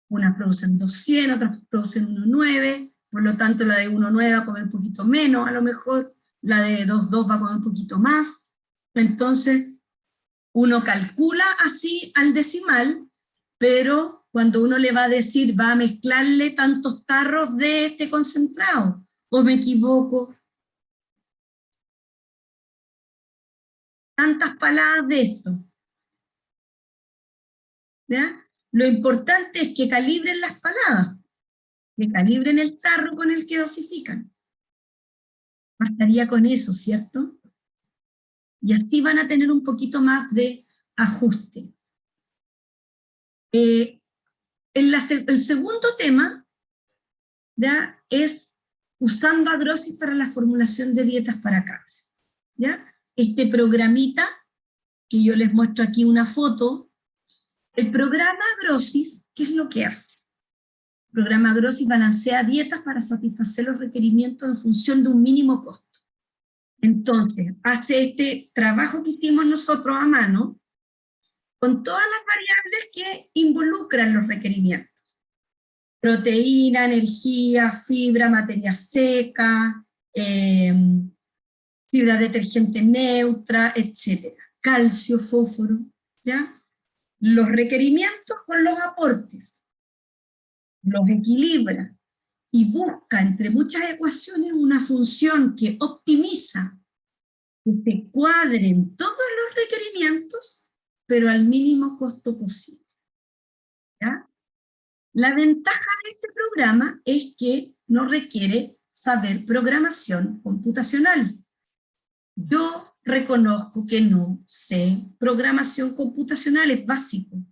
Unas producen 200, otras producen 1,9, por lo tanto la de 1,9 va a comer un poquito menos, a lo mejor, la de 2,2 va a comer un poquito más. Entonces, uno calcula así al decimal, pero cuando uno le va a decir, va a mezclarle tantos tarros de este concentrado, ¿o me equivoco? Tantas paladas de esto. ¿Ya? Lo importante es que calibren las paladas, que calibren el tarro con el que dosifican. Bastaría con eso, ¿cierto? Y así van a tener un poquito más de ajuste. El segundo tema, ¿ya?, es usando Agrosis para la formulación de dietas para cabras, ¿ya? Este programita, que yo les muestro aquí una foto, el programa Agrosis, ¿qué es lo que hace? El programa Agrosis balancea dietas para satisfacer los requerimientos en función de un mínimo costo. Entonces, hace este trabajo que hicimos nosotros a mano, con todas las variables que involucran los requerimientos. Proteína, energía, fibra, materia seca, fibra detergente neutra, etc. Calcio, fósforo, ¿ya? Los requerimientos con los aportes, los equilibra y busca entre muchas ecuaciones una función que optimiza, que se cuadren todos los requerimientos, pero al mínimo costo posible, ¿ya? La ventaja de este programa es que no requiere saber programación computacional. Yo reconozco que no sé programación computacional, es básico.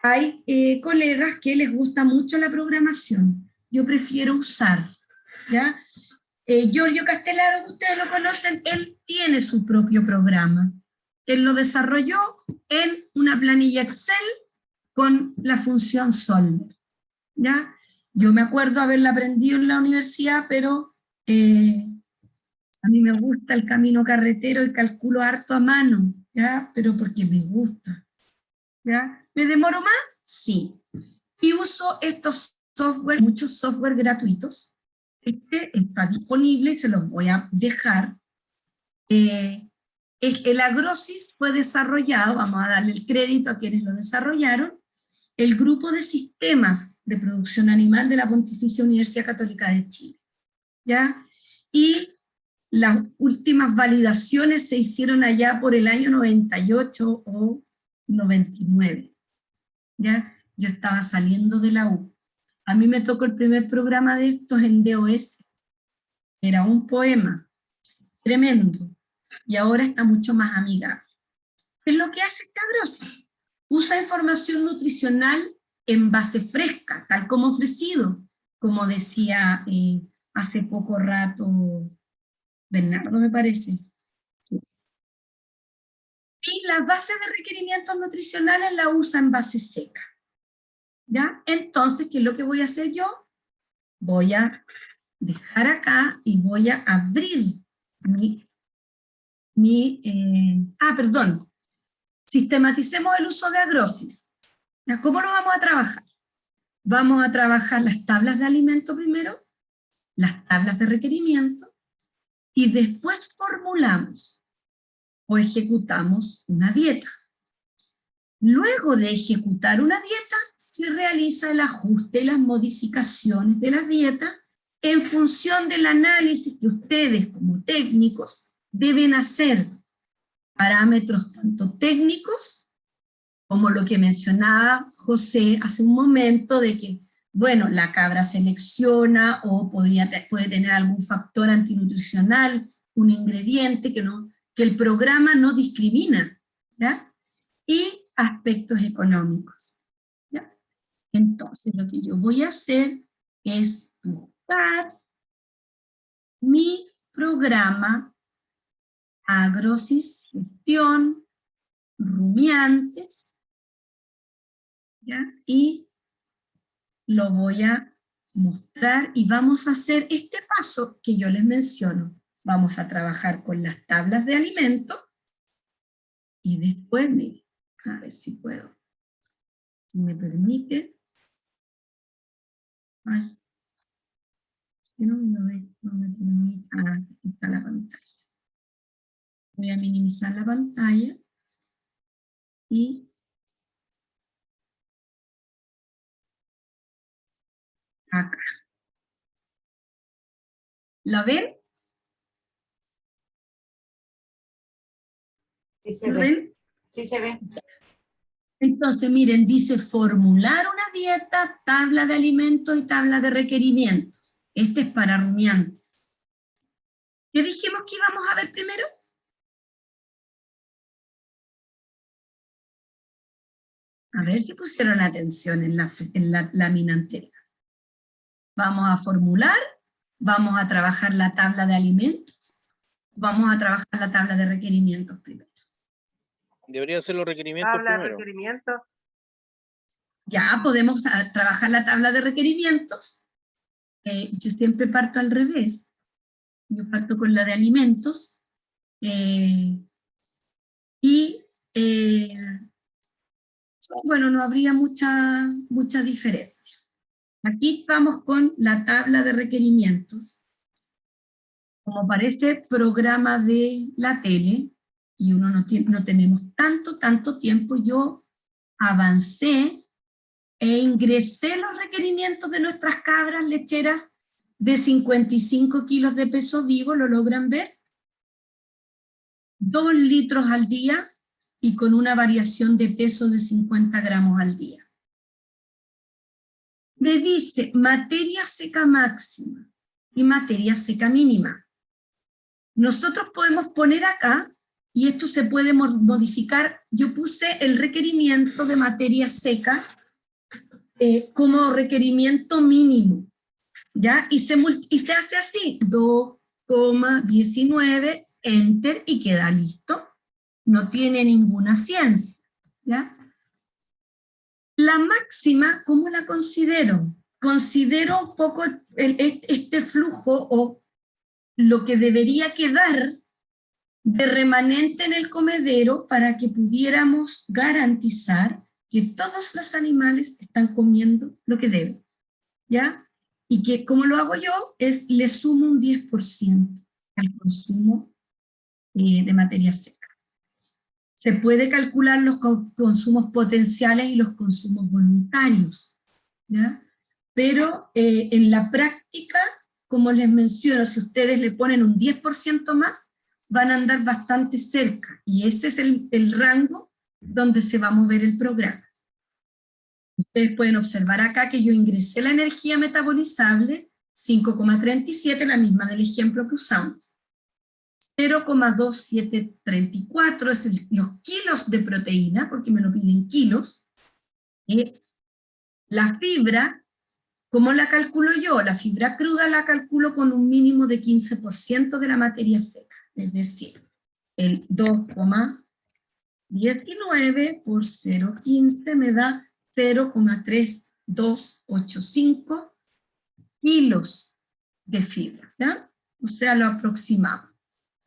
Hay colegas que les gusta mucho la programación, yo prefiero usar, ¿ya? Giorgio Castellaro, que ustedes lo conocen, él tiene su propio programa. Él lo desarrolló en una planilla Excel con la función Solver, ¿ya? Yo me acuerdo haberla aprendido en la universidad, pero a mí me gusta el camino carretero y calculo harto a mano, ¿ya? Pero porque me gusta, ¿ya? ¿Me demoro más? Sí. Y uso estos software, muchos software gratuitos. Este está disponible y se los voy a dejar. El Agrosis fue desarrollado, vamos a darle el crédito a quienes lo desarrollaron, el grupo de sistemas de producción animal de la Pontificia Universidad Católica de Chile, ¿ya? Y las últimas validaciones se hicieron allá por el año 98 o 99, ¿ya? Yo estaba saliendo de la U. A mí me tocó el primer programa de estos en DOS. Era un poema tremendo, y ahora está mucho más amigable. ¿Qué es lo que hace esta Agrosis? Usa información nutricional en base fresca, tal como ofrecido, como decía hace poco rato Bernardo, me parece. Y las bases de requerimientos nutricionales la usa en base seca, ¿ya? Entonces, ¿qué es lo que voy a hacer yo? Voy a dejar acá y voy a abrir perdón. Sistematicemos el uso de Agrosis. ¿Ya? ¿Cómo lo vamos a trabajar? Vamos a trabajar las tablas de alimento primero, las tablas de requerimiento, y después formulamos o ejecutamos una dieta. Luego de ejecutar una dieta, se realiza el ajuste y las modificaciones de la dieta en función del análisis que ustedes como técnicos deben hacer. Parámetros tanto técnicos, como lo que mencionaba José hace un momento, de que bueno, la cabra selecciona o puede tener algún factor antinutricional, un ingrediente que el programa no discrimina, ¿ya? Y aspectos económicos, ¿ya? Entonces, lo que yo voy a hacer es buscar mi programa Agrosis Gestión Rumiantes, ¿ya? Y lo voy a mostrar y vamos a hacer este paso que yo les menciono. Vamos a trabajar con las tablas de alimentos y después, miren, a ver si puedo, si me permite. Ay, que no me lo ve, no me permite. Ah, aquí está la pantalla. Voy a minimizar la pantalla y acá. ¿La ven? Sí se ¿La ve. ven? Sí se ve. Entonces, miren, dice formular una dieta, tabla de alimentos y tabla de requerimientos. Este es para rumiantes. ¿Qué dijimos que íbamos a ver primero? A ver si pusieron atención en la lámina anterior. Vamos a formular, vamos a trabajar la tabla de alimentos, vamos a trabajar la tabla de requerimientos primero. Debería ser los requerimientos Habla de primero. requerimientos. Ya podemos trabajar la tabla de requerimientos. Yo siempre parto al revés. Yo parto con la de alimentos. Bueno, no habría mucha diferencia. Aquí vamos con la tabla de requerimientos. Como parece programa de la tele, y uno no tenemos tanto tiempo, yo avancé e ingresé los requerimientos de nuestras cabras lecheras de 55 kilos de peso vivo, ¿lo logran ver? 2 litros al día y con una variación de peso de 50 gramos al día. Me dice materia seca máxima y materia seca mínima. Nosotros podemos poner acá, y esto se puede modificar, yo puse el requerimiento de materia seca como requerimiento mínimo, ¿ya? Y se hace así, 2,19, enter, y queda listo. No tiene ninguna ciencia, ¿ya? La máxima, ¿cómo la considero? Considero un poco este flujo, o lo que debería quedar de remanente en el comedero para que pudiéramos garantizar que todos los animales están comiendo lo que deben, ¿ya? Y que, como lo hago yo, le sumo un 10% al consumo de materia seca. Se puede calcular los consumos potenciales y los consumos voluntarios, ¿ya? Pero en la práctica, como les menciono, si ustedes le ponen un 10% más, van a andar bastante cerca, y ese es el rango donde se va a mover el programa. Ustedes pueden observar acá que yo ingresé la energía metabolizable, 5,37, la misma del ejemplo que usamos. 0,2734 es los kilos de proteína, porque me lo piden kilos. La fibra, ¿cómo la calculo yo? La fibra cruda la calculo con un mínimo de 15% de la materia seca, es decir, el 2,19 por 0,15 me da 0,3285 kilos de fibra, ¿ya? O sea, lo aproximamos,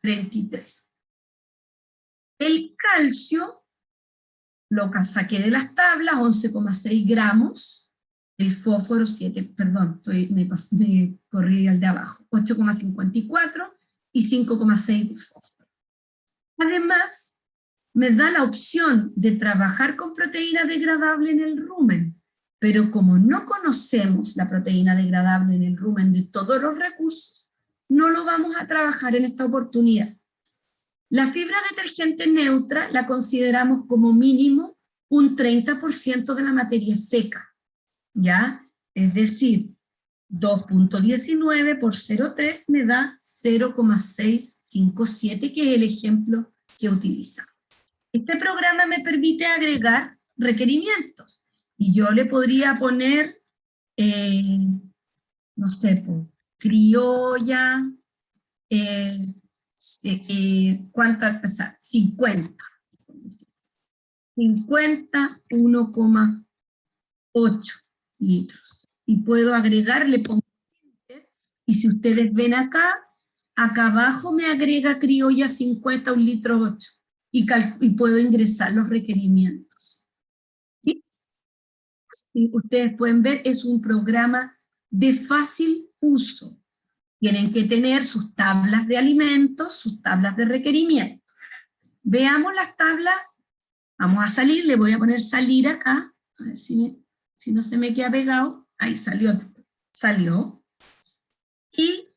33. El calcio lo saqué de las tablas, 11,6 gramos, el fósforo 7, perdón, me corrí al de abajo, 8,54 y 5,6 de fósforo. Además, me da la opción de trabajar con proteína degradable en el rumen, pero como no conocemos la proteína degradable en el rumen de todos los recursos, no lo vamos a trabajar en esta oportunidad. La fibra detergente neutra la consideramos como mínimo un 30% de la materia seca, ¿ya? Es decir, 2.19 por 0,3 me da 0,657, que es el ejemplo que utiliza. Este programa me permite agregar requerimientos, y yo le podría poner, no sé, pues, criolla, ¿cuánto? 50. 50, 1,8 litros. Y puedo agregarle, pongo, y si ustedes ven acá abajo me agrega criolla 50, 1 litro 8, y puedo ingresar los requerimientos. ¿Sí? Y ustedes pueden ver, es un programa de fácil uso. Tienen que tener sus tablas de alimentos, sus tablas de requerimientos. Veamos las tablas. Vamos a salir, le voy a poner salir acá, a ver si no se me queda pegado. Ahí salió. Y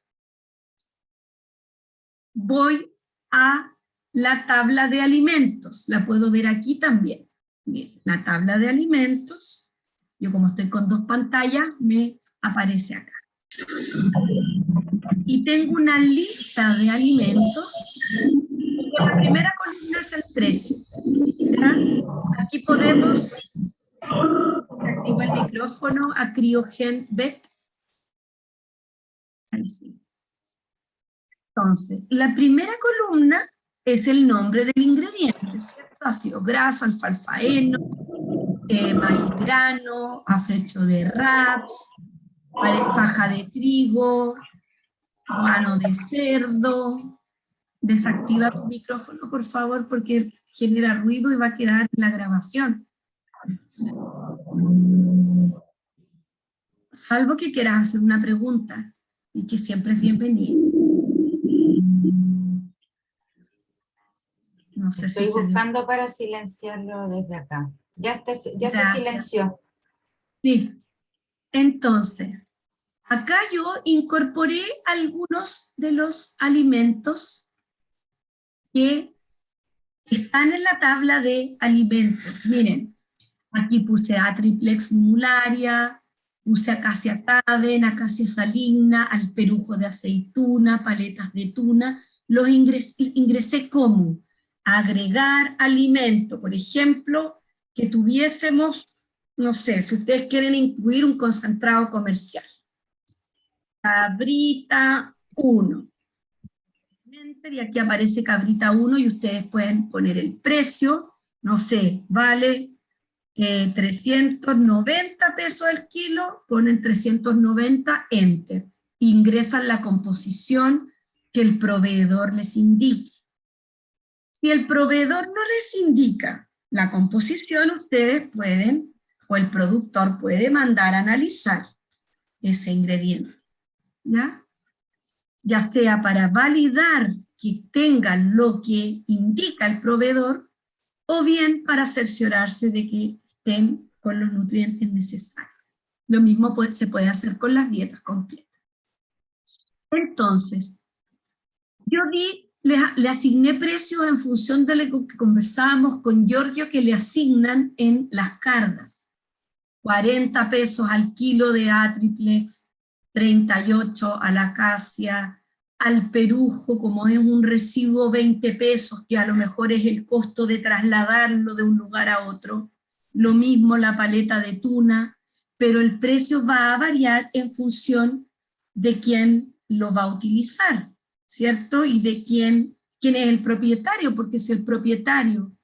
voy a la tabla de alimentos. La puedo ver aquí también. Bien, la tabla de alimentos. Yo, como estoy con 2 pantallas, me aparece acá. Y tengo una lista de alimentos. La primera columna es el precio. ¿Ya? Aquí podemos, activo el micrófono, a Cryogen Vet. Ahí sí. Entonces, la primera columna es el nombre del ingrediente, ¿cierto? Ácido graso, alfalfa heno, maíz grano, afrecho de raps, paja de trigo, guano de cerdo. Desactiva tu micrófono, por favor, porque genera ruido y va a quedar en la grabación. Salvo que quieras hacer una pregunta, y que siempre es bienvenido. No sé si Estoy buscando para silenciarlo desde acá. Ya se silenció. Sí. Entonces, acá yo incorporé algunos de los alimentos que están en la tabla de alimentos. Miren, aquí puse Atriplex numularia, puse Acacia caven, Acacia saligna, alperujo de aceituna, paletas de tuna. Los ingresé como agregar alimento. Por ejemplo, que tuviésemos, no sé, si ustedes quieren incluir un concentrado comercial. Cabrita 1. Y aquí aparece cabrita 1 y ustedes pueden poner el precio, no sé, vale 390 pesos al kilo, ponen 390, enter. Ingresan la composición que el proveedor les indique. Si el proveedor no les indica la composición, ustedes pueden, o el productor puede mandar a analizar ese ingrediente, ¿ya? Ya sea para validar que tengan lo que indica el proveedor, o bien para cerciorarse de que estén con los nutrientes necesarios. Lo mismo se puede hacer con las dietas completas. Entonces, yo le asigné precios en función de lo que conversábamos con Giorgio, que le asignan en las cardas. 40 pesos al kilo de Atriplex, 38 a la acacia, al perujo, como es un residuo, 20 pesos, que a lo mejor es el costo de trasladarlo de un lugar a otro. Lo mismo la paleta de tuna, pero el precio va a variar en función de quién lo va a utilizar, ¿cierto? Y de quién es el propietario, porque si el propietario,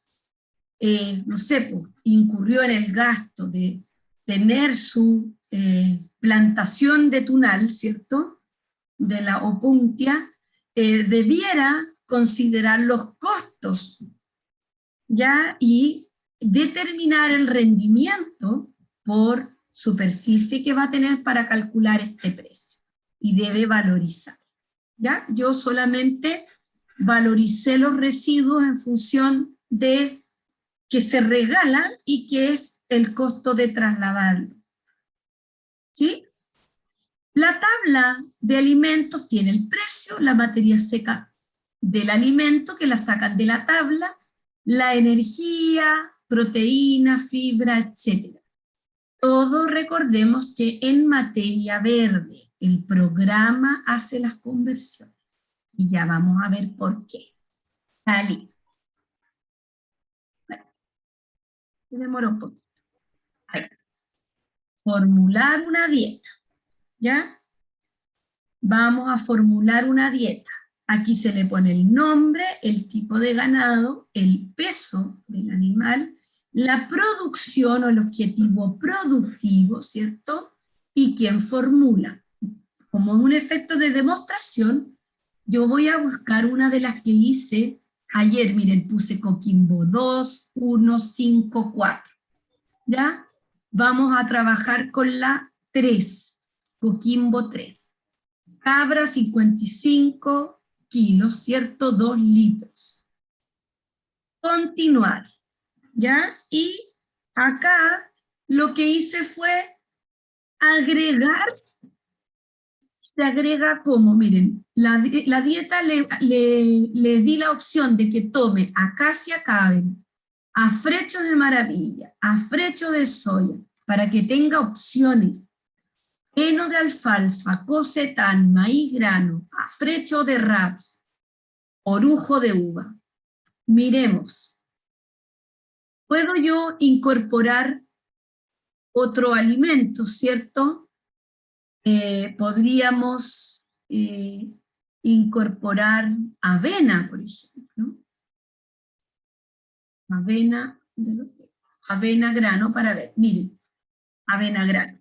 no sé, pues, incurrió en el gasto de tener su plantación de tunal, ¿cierto?, de la opuntia, debiera considerar los costos, ¿ya?, y determinar el rendimiento por superficie que va a tener para calcular este precio, y debe valorizar, ¿ya? Yo solamente valoricé los residuos en función de que se regalan y que es el costo de trasladarlo, ¿sí? La tabla de alimentos tiene el precio, la materia seca del alimento, que la sacan de la tabla, la energía, proteína, fibra, etc. Todos recordemos que en materia verde el programa hace las conversiones. Y ya vamos a ver por qué. Salí. Bueno, se demoró un poquito. Ahí. Formular una dieta. ¿Ya? Vamos a formular una dieta. Aquí se le pone el nombre, el tipo de ganado, el peso del animal, la producción o el objetivo productivo, ¿cierto? Y quién formula. Como un efecto de demostración, yo voy a buscar una de las que hice ayer. Miren, puse Coquimbo 2, 1, 5, 4. ¿Ya? Vamos a trabajar con la 3, Coquimbo 3. Cabra 55 kilos, ¿cierto? 2 litros. Continuar, ¿ya? Y acá lo que hice fue agregar, se agrega como, miren, la dieta le di la opción de que tome acacia caben, afrecho de maravilla, afrecho de soya, para que tenga opciones. Heno de alfalfa, cocetán, maíz grano, afrecho de raps, orujo de uva. Miremos. ¿Puedo yo incorporar otro alimento, cierto? Podríamos incorporar avena, por ejemplo. Avena grano para ver. Miren, avena grano.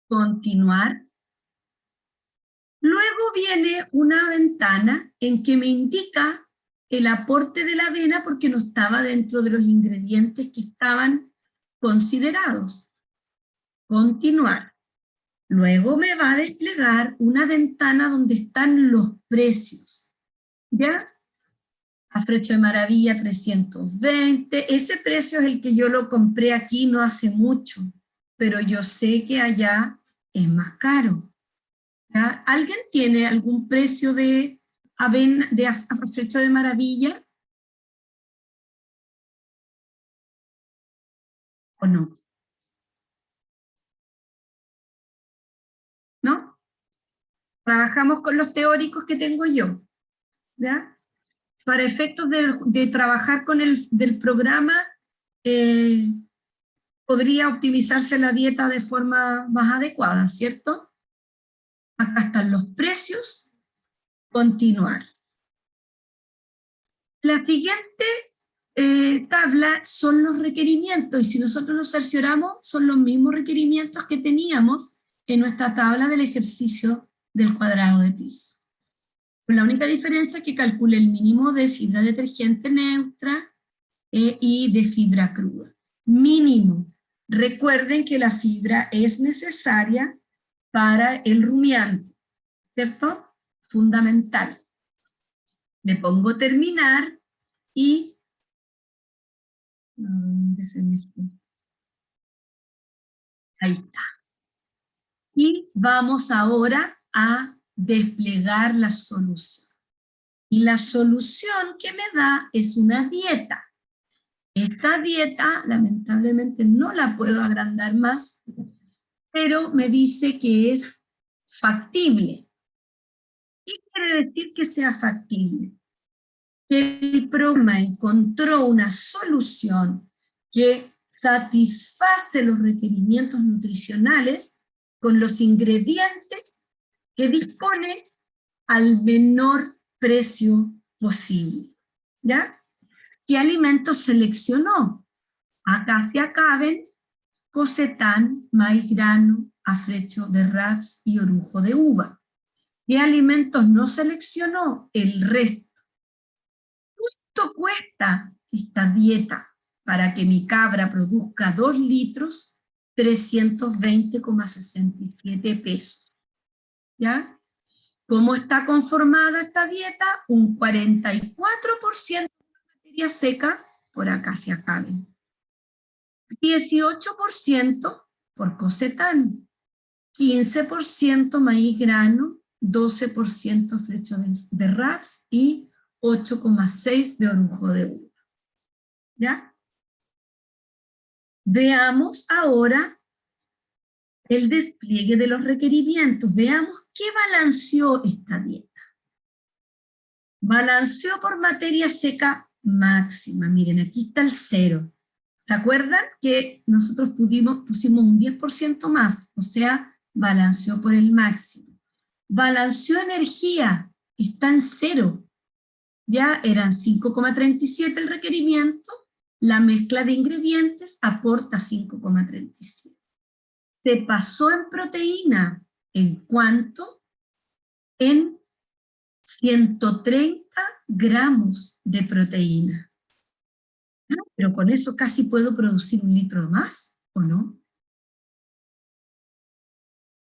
Continuar. Luego viene una ventana en que me indica el aporte de la avena porque no estaba dentro de los ingredientes que estaban considerados. Continuar. Luego me va a desplegar una ventana donde están los precios. ¿Ya? Afrecho de maravilla 320. Ese precio es el que yo lo compré aquí no hace mucho, pero yo sé que allá es más caro. ¿Ya? ¿Alguien tiene algún precio de avena, de afrecho de maravilla? ¿O no? ¿No? Trabajamos con los teóricos que tengo yo. ¿Ya? Para efectos de trabajar con del programa, podría optimizarse la dieta de forma más adecuada, ¿cierto? Acá están los precios. Continuar. La siguiente tabla son los requerimientos, y si nosotros nos cercioramos, son los mismos requerimientos que teníamos en nuestra tabla del ejercicio del cuadrado de piso. La única diferencia es que calcule el mínimo de fibra detergente neutra y de fibra cruda. Mínimo. Recuerden que la fibra es necesaria para el rumiante, ¿cierto? Fundamental. Le pongo terminar y... Ahí está. Y vamos ahora a desplegar la solución. Y la solución que me da es una dieta. Esta dieta, lamentablemente, no la puedo agrandar más, pero me dice que es factible. ¿Qué quiere decir que sea factible? Que el programa encontró una solución que satisface los requerimientos nutricionales con los ingredientes que dispone al menor precio posible. ¿Ya? ¿Qué alimentos seleccionó? Acacia caben, cocetán, maíz grano, afrecho de raps y orujo de uva. ¿Qué alimentos no seleccionó? El resto. ¿Cuánto cuesta esta dieta para que mi cabra produzca 2 litros? 320,67 pesos. ¿Ya? ¿Cómo está conformada esta dieta? Un 44% de materia seca por acacia caben. 18% por cocetán. 15% maíz grano. 12% afrecho de raps y 8,6% de orujo de uva. ¿Ya? Veamos ahora el despliegue de los requerimientos. Veamos qué balanceó esta dieta. Balanceó por materia seca máxima. Miren, aquí está el 0. ¿Se acuerdan que nosotros pusimos un 10% más? O sea, balanceó por el máximo. Balanceó energía, está en 0. Ya eran 5,37 el requerimiento, la mezcla de ingredientes aporta 5,37. Se pasó en proteína, ¿en cuánto? En 130 gramos de proteína. Pero con eso casi puedo producir 1 litro más, ¿o no?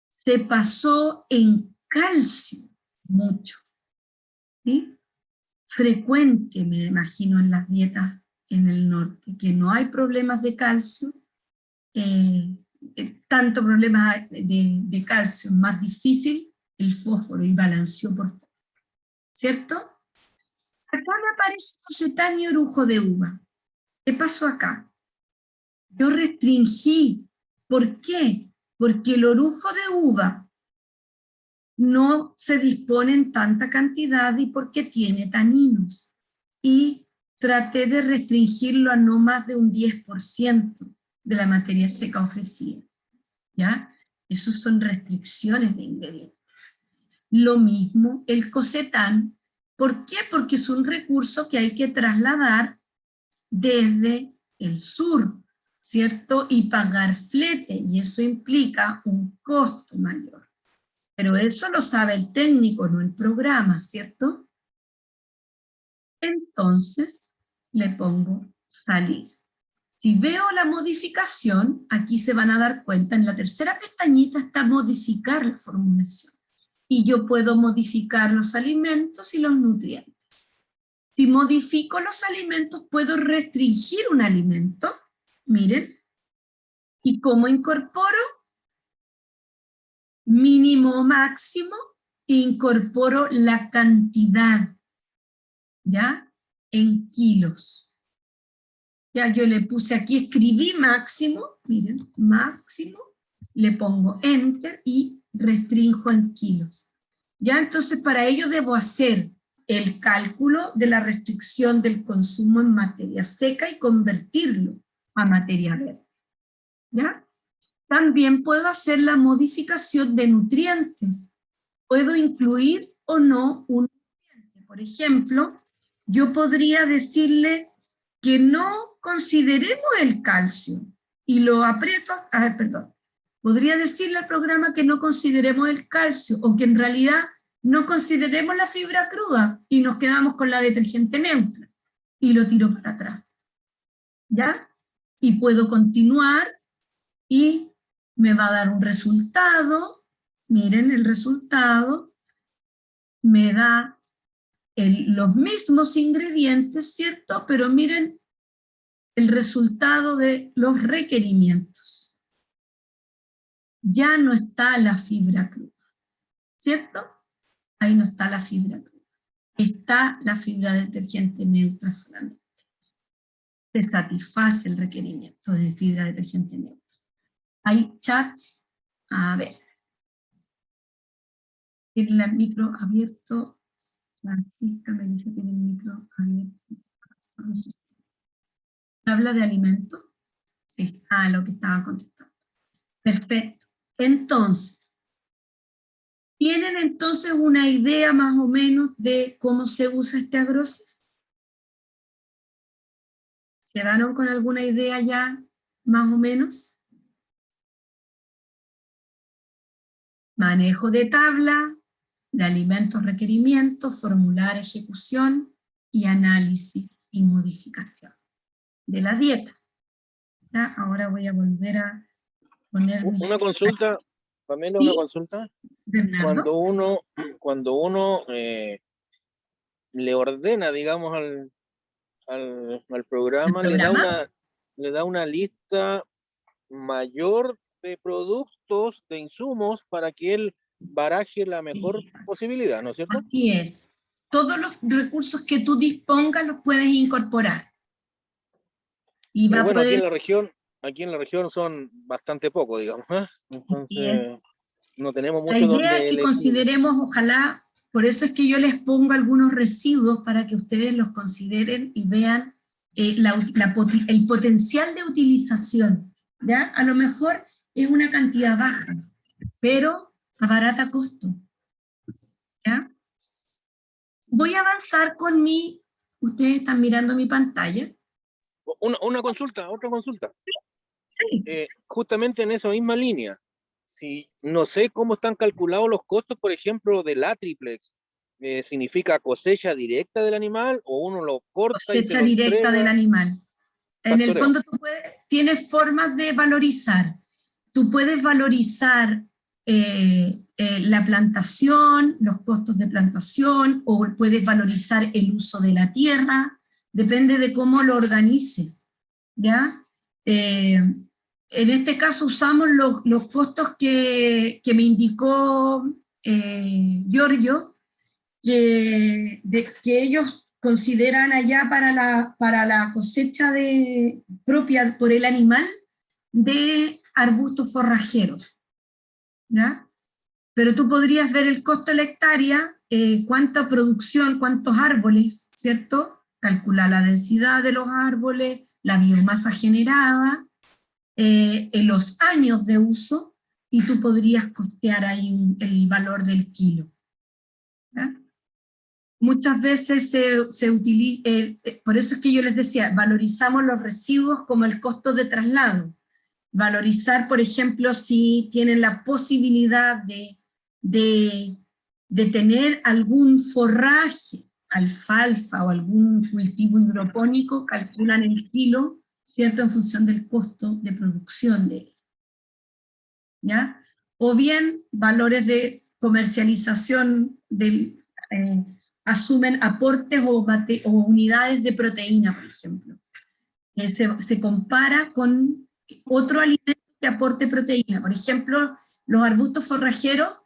Se pasó en calcio, mucho. ¿Sí? Frecuente, me imagino, en las dietas en el norte, que no hay problemas de calcio, tanto problemas de calcio, más difícil el fósforo, y balanceó por fósforo, ¿cierto? Acá me aparece cocetán y orujo de uva. ¿Qué pasó acá? Yo restringí. ¿Por qué? Porque el orujo de uva no se dispone en tanta cantidad y porque tiene taninos. Y traté de restringirlo a no más de un 10% de la materia seca ofrecida. ¿Ya? Esas son restricciones de ingredientes. Lo mismo el cocetán. ¿Por qué? Porque es un recurso que hay que trasladar desde el sur, ¿cierto? Y pagar flete, y eso implica un costo mayor. Pero eso lo sabe el técnico, no el programa, ¿cierto? Entonces, le pongo salir. Si veo la modificación, aquí se van a dar cuenta, en la tercera pestañita está modificar la formulación. Y yo puedo modificar los alimentos y los nutrientes. Si modifico los alimentos, puedo restringir un alimento, miren, y ¿cómo incorporo? Mínimo o máximo, incorporo la cantidad, ¿ya? En kilos. Ya yo le puse aquí, escribí máximo, miren, máximo, le pongo enter y restringo en kilos. Ya, entonces para ello debo hacer el cálculo de la restricción del consumo en materia seca y convertirlo a materia verde. ¿Ya? También puedo hacer la modificación de nutrientes. Puedo incluir o no un nutriente. Por ejemplo, yo podría decirle que no consideremos el calcio y lo aprieto, podría decirle al programa que no consideremos el calcio o que en realidad no consideremos la fibra cruda y nos quedamos con la detergente neutra y lo tiro para atrás. ¿Ya? Y puedo continuar y me va a dar un resultado. Miren el resultado. Me da los mismos ingredientes, ¿cierto? Pero miren el resultado de los requerimientos. Ya no está la fibra cruda, ¿cierto? Ahí no está la fibra cruda. Está la fibra detergente neutra solamente. Se satisface el requerimiento de fibra detergente neutra. Hay chats, a ver. Tiene el micro abierto. Francisca me dice que tiene el micro abierto. ¿Habla de alimento? Sí, lo que estaba contestando. Perfecto. Entonces, ¿tienen entonces una idea más o menos de cómo se usa este agrosis? ¿Quedaron con alguna idea ya, más o menos? Manejo de tabla, de alimentos requerimientos, formular ejecución y análisis y modificación de la dieta. ¿Ya? Ahora voy a volver a poner... Una consulta, Pamela, ¿Sí? una consulta. Bernardo. Cuando uno le ordena, digamos, al programa, ¿El programa? le da una lista mayor de productos, de insumos, para que él baraje la mejor posibilidad, ¿no es cierto? Así es. Todos los recursos que tú dispongas los puedes incorporar. Y Pero va a bueno, aquí poder... en la región aquí en la región son bastante pocos, digamos. Entonces, no tenemos La mucho idea donde es que elegir. consideremos, ojalá, por eso es que yo les pongo algunos residuos para que ustedes los consideren y vean el potencial de utilización, ¿ya? A lo mejor es una cantidad baja, pero abarata costo, ¿ya? Voy a avanzar con ustedes están mirando mi pantalla. Otra consulta. Sí. Justamente en esa misma línea, si no sé cómo están calculados los costos, por ejemplo, del Atriplex, ¿significa cosecha directa del animal o uno lo corta y se Cosecha lo directa del entrega? animal. En el Pastoreo. fondo tienes formas de valorizar. Tú puedes valorizar la plantación, los costos de plantación, o puedes valorizar el uso de la tierra, depende de cómo lo organices, ¿ya? En este caso usamos los costos que me indicó Giorgio, que ellos consideran allá para la cosecha propia por el animal de arbustos forrajeros, ¿ya? Pero tú podrías ver el costo de la hectárea, cuánta producción, cuántos árboles, ¿cierto? Calcular la densidad de los árboles, la biomasa generada, en los años de uso, y tú podrías costear ahí el valor del kilo, ¿ya? Muchas veces se utiliza, por eso es que yo les decía, valorizamos los residuos como el costo de traslado. Valorizar, por ejemplo, si tienen la posibilidad de tener algún forraje, alfalfa o algún cultivo hidropónico, calculan el kilo, ¿cierto?, en función del costo de producción de él, ¿ya? O bien, valores de comercialización asumen aportes o unidades de proteína, por ejemplo. Se compara con otro alimento que aporte proteína. Por ejemplo, los arbustos forrajeros,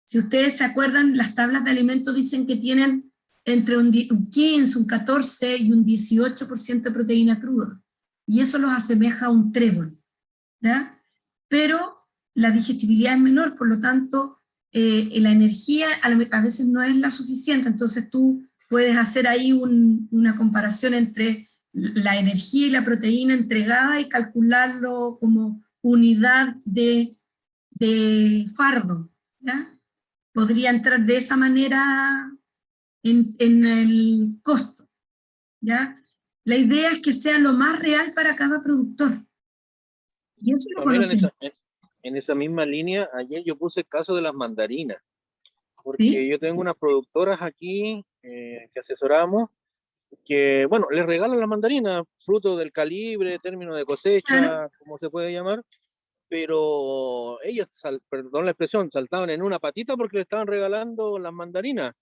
si ustedes se acuerdan, las tablas de alimentos dicen que tienen entre un 15, un 14 y un 18% de proteína cruda. Y eso los asemeja a un trébol, ¿ya? Pero la digestibilidad es menor, por lo tanto, la energía a veces no es la suficiente, entonces tú puedes hacer ahí una comparación entre la energía y la proteína entregada y calcularlo como unidad de fardo, ¿ya? Podría entrar de esa manera en el costo, ¿ya? La idea es que sea lo más real para cada productor. Y eso lo Pamela, conocemos. en esa misma línea, ayer yo puse el caso de las mandarinas, porque ¿Sí? yo tengo unas productoras aquí que asesoramos, que, bueno, les regalan las mandarinas, fruto del calibre, término de cosecha, Claro. como se puede llamar, pero ellos, perdón la expresión, saltaban en una patita porque le estaban regalando las mandarinas.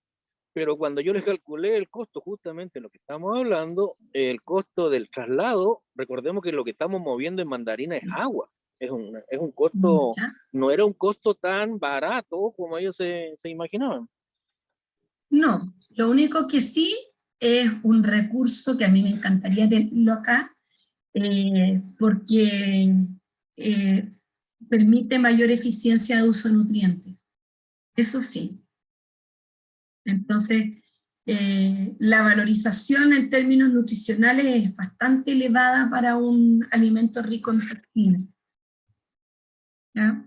Pero cuando yo les calculé el costo, justamente lo que estamos hablando, el costo del traslado, recordemos que lo que estamos moviendo en mandarina es agua, es un costo, ¿Ya? no era un costo tan barato como ellos se imaginaban. No, lo único que sí es un recurso que a mí me encantaría tenerlo acá, porque permite mayor eficiencia de uso de nutrientes. Eso sí. Entonces, la valorización en términos nutricionales es bastante elevada para un alimento rico en pectina, ¿ya?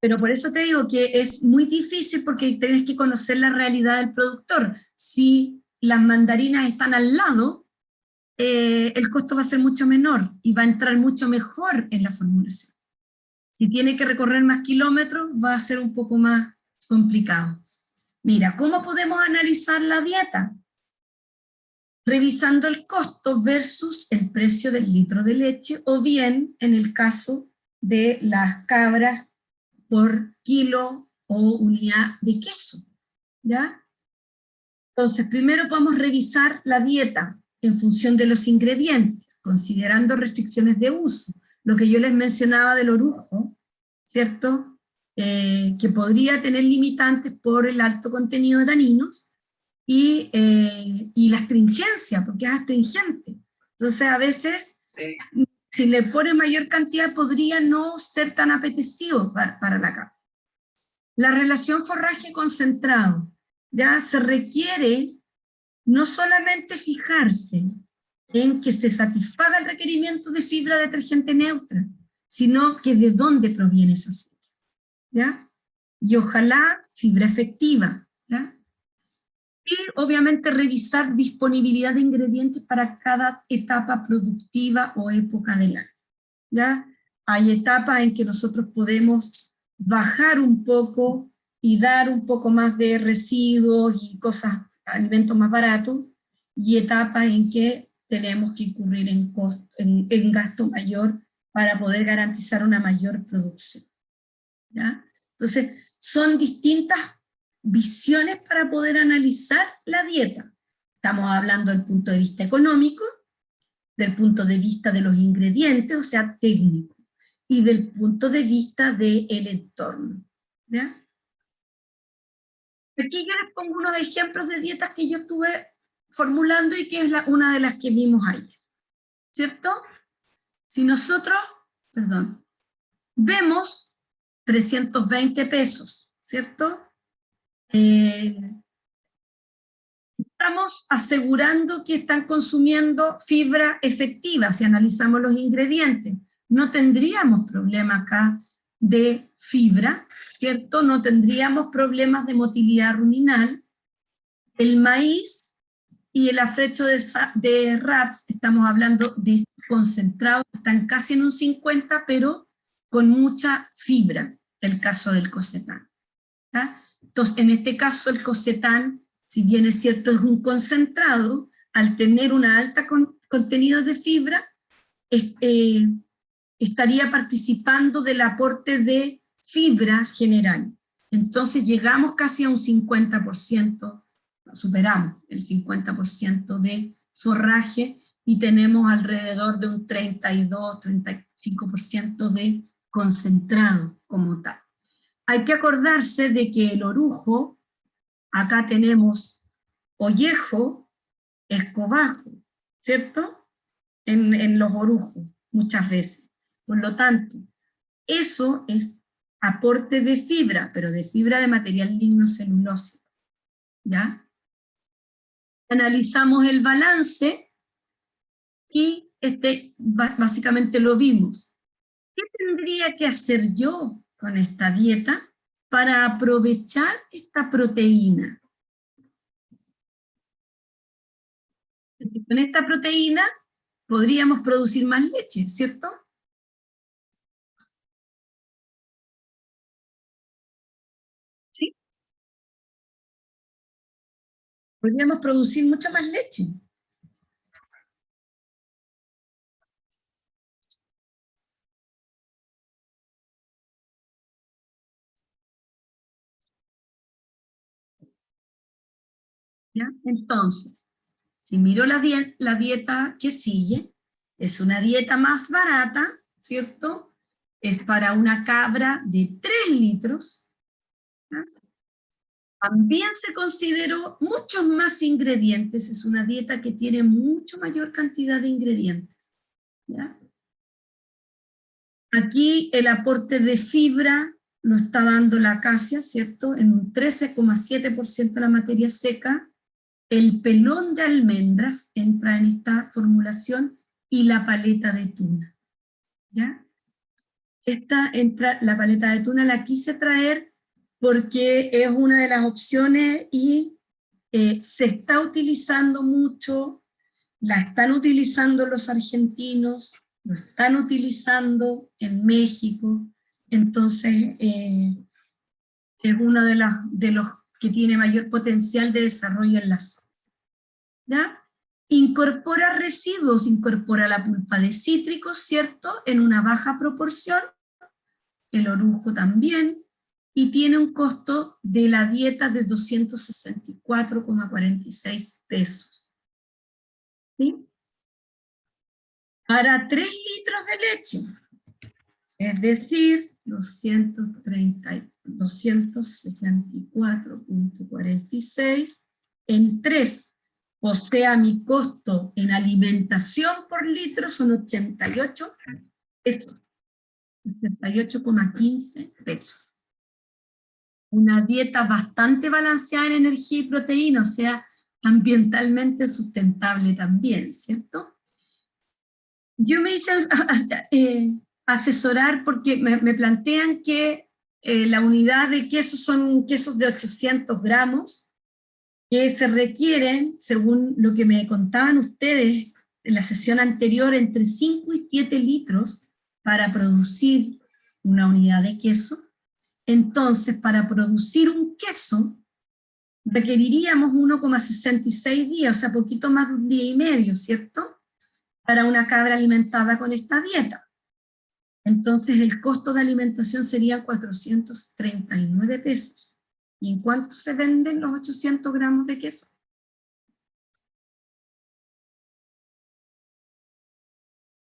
Pero por eso te digo que es muy difícil porque tienes que conocer la realidad del productor. Si las mandarinas están al lado, el costo va a ser mucho menor y va a entrar mucho mejor en la formulación. Si tiene que recorrer más kilómetros, va a ser un poco más complicado. Mira, ¿cómo podemos analizar la dieta? Revisando el costo versus el precio del litro de leche, o bien, en el caso de las cabras, por kilo o unidad de queso, ¿ya? Entonces, primero podemos revisar la dieta en función de los ingredientes, considerando restricciones de uso, lo que yo les mencionaba del orujo, ¿cierto? Que podría tener limitantes por el alto contenido de taninos, y la astringencia, porque es astringente. Entonces a veces, Sí. si le pone mayor cantidad, podría no ser tan apetecido para la cabra. La relación forraje concentrado, ya se requiere no solamente fijarse en que se satisfaga el requerimiento de fibra detergente neutra, sino que de dónde proviene esa fibra, ¿ya? Y ojalá fibra efectiva, ¿ya? Y obviamente revisar disponibilidad de ingredientes para cada etapa productiva o época del año, ¿ya? Hay etapas en que nosotros podemos bajar un poco y dar un poco más de residuos y cosas, alimentos más baratos, y etapas en que tenemos que incurrir en gasto mayor para poder garantizar una mayor producción, ¿ya? Entonces, son distintas visiones para poder analizar la dieta. Estamos hablando del punto de vista económico, del punto de vista de los ingredientes, o sea, técnico, y del punto de vista del entorno, ¿ya? Aquí yo les pongo unos ejemplos de dietas que yo estuve formulando y que es una de las que vimos ayer, ¿cierto? Si nosotros, vemos 320 pesos, ¿cierto? Estamos asegurando que están consumiendo fibra efectiva, si analizamos los ingredientes. No tendríamos problema acá de fibra, ¿cierto? No tendríamos problemas de motilidad ruminal. El maíz y el afrecho de raps, estamos hablando de concentrados, están casi en un 50, pero con mucha fibra, el caso del cocetán, ¿tá? Entonces, en este caso el cocetán, si bien es cierto es un concentrado, al tener una alta contenido de fibra, estaría participando del aporte de fibra general. Entonces llegamos casi a un 50%, superamos el 50% de forraje y tenemos alrededor de un 32-35% de concentrado como tal. Hay que acordarse de que el orujo, acá tenemos ollejo, escobajo, ¿cierto? En los orujos, muchas veces. Por lo tanto, eso es aporte de fibra, pero de fibra de material lignocelulósico, ¿ya? Analizamos el balance y básicamente lo vimos. ¿Qué tendría que hacer yo con esta dieta para aprovechar esta proteína? Con esta proteína podríamos producir más leche, ¿cierto? ¿Sí? Podríamos producir mucha más leche. ¿Ya? Entonces, si miro la dieta que sigue, es una dieta más barata, ¿cierto? Es para una cabra de 3 litros. ¿Ya? También se consideró muchos más ingredientes, es una dieta que tiene mucho mayor cantidad de ingredientes, ¿ya? Aquí el aporte de fibra lo está dando la acacia, ¿cierto? En un 13,7% de la materia seca. El pelón de almendras entra en esta formulación y la paleta de tuna, ¿ya? La paleta de tuna la quise traer porque es una de las opciones y se está utilizando mucho, la están utilizando los argentinos, lo están utilizando en México, entonces es uno de los que tiene mayor potencial de desarrollo en la zona, ¿ya? Incorpora residuos, incorpora la pulpa de cítricos, ¿cierto? En una baja proporción, el orujo también, y tiene un costo de la dieta de 264,46 pesos. ¿Sí? Para 3 litros de leche, es decir, 264,46 en 3 O sea, mi costo en alimentación por litro son 88 pesos. 88,15 pesos. Una dieta bastante balanceada en energía y proteína, o sea, ambientalmente sustentable también, ¿cierto? Yo me hice asesorar porque me plantean que la unidad de queso son quesos de 800 gramos, que se requieren, según lo que me contaban ustedes en la sesión anterior, entre 5 y 7 litros para producir una unidad de queso. Entonces, para producir un queso, requeriríamos 1,66 días, o sea, poquito más de un día y medio, ¿cierto? Para una cabra alimentada con esta dieta. Entonces, el costo de alimentación sería 439 pesos. ¿Y en cuánto se venden los 800 gramos de queso?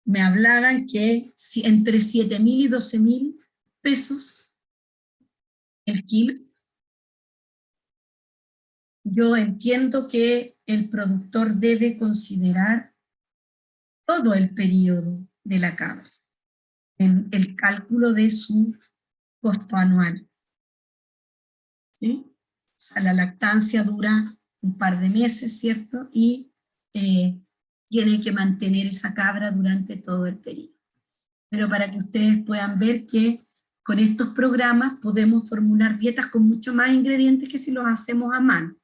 Me hablaban que entre 7.000 y 12.000 pesos el kilo. Yo entiendo que el productor debe considerar todo el periodo de la cabra en el cálculo de su costo anual. ¿Sí? O sea, la lactancia dura un par de meses, ¿cierto? Y tiene que mantener esa cabra durante todo el periodo. Pero para que ustedes puedan ver que con estos programas podemos formular dietas con mucho más ingredientes que si los hacemos a mano.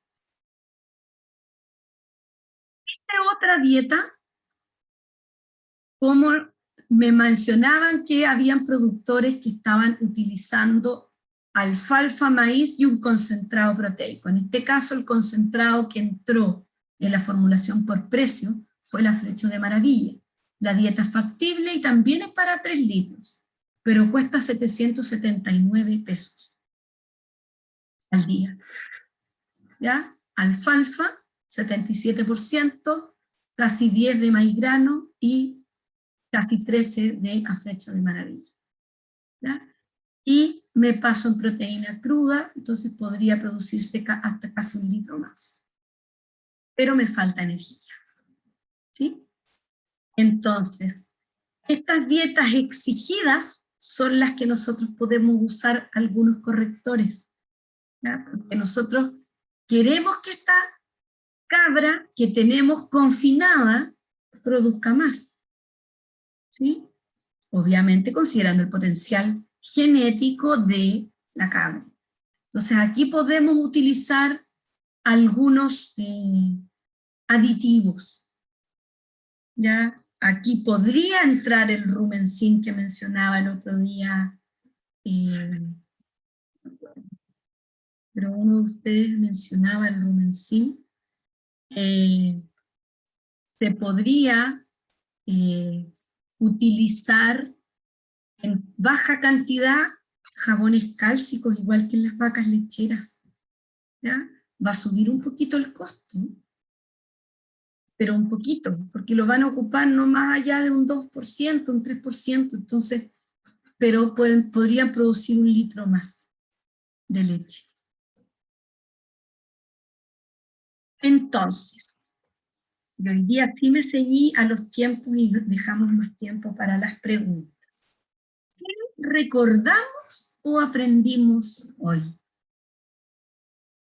Esta otra dieta, como me mencionaban que habían productores que estaban utilizando alfalfa, maíz y un concentrado proteico. En este caso, el concentrado que entró en la formulación por precio fue la Frecho de Maravilla. La dieta es factible y también es para 3 litros, pero cuesta 779 pesos al día. ¿Ya? Alfalfa, 77%, casi 10 de maíz grano y casi 13 de afrecho de maravilla. ¿Ya? Y me paso en proteína cruda, entonces podría producirse hasta casi 1 litro más. Pero me falta energía. ¿Sí? Entonces, estas dietas exigidas son las que nosotros podemos usar algunos correctores. ¿Ya? Porque nosotros queremos que esta cabra que tenemos confinada produzca más. ¿Sí? Obviamente considerando el potencial genético de la cabra. Entonces aquí podemos utilizar algunos aditivos. ¿Ya? Aquí podría entrar el rumensin que mencionaba el otro día, pero uno de ustedes mencionaba el rumensin. Se podría utilizar en baja cantidad jabones cálcicos, igual que en las vacas lecheras. ¿Ya? Va a subir un poquito el costo, pero un poquito, porque lo van a ocupar no más allá de un 2%, un 3%, entonces, pero podrían producir 1 litro más de leche. Entonces, yo hoy día sí me seguí a los tiempos y dejamos más tiempo para las preguntas. ¿Qué recordamos o aprendimos hoy?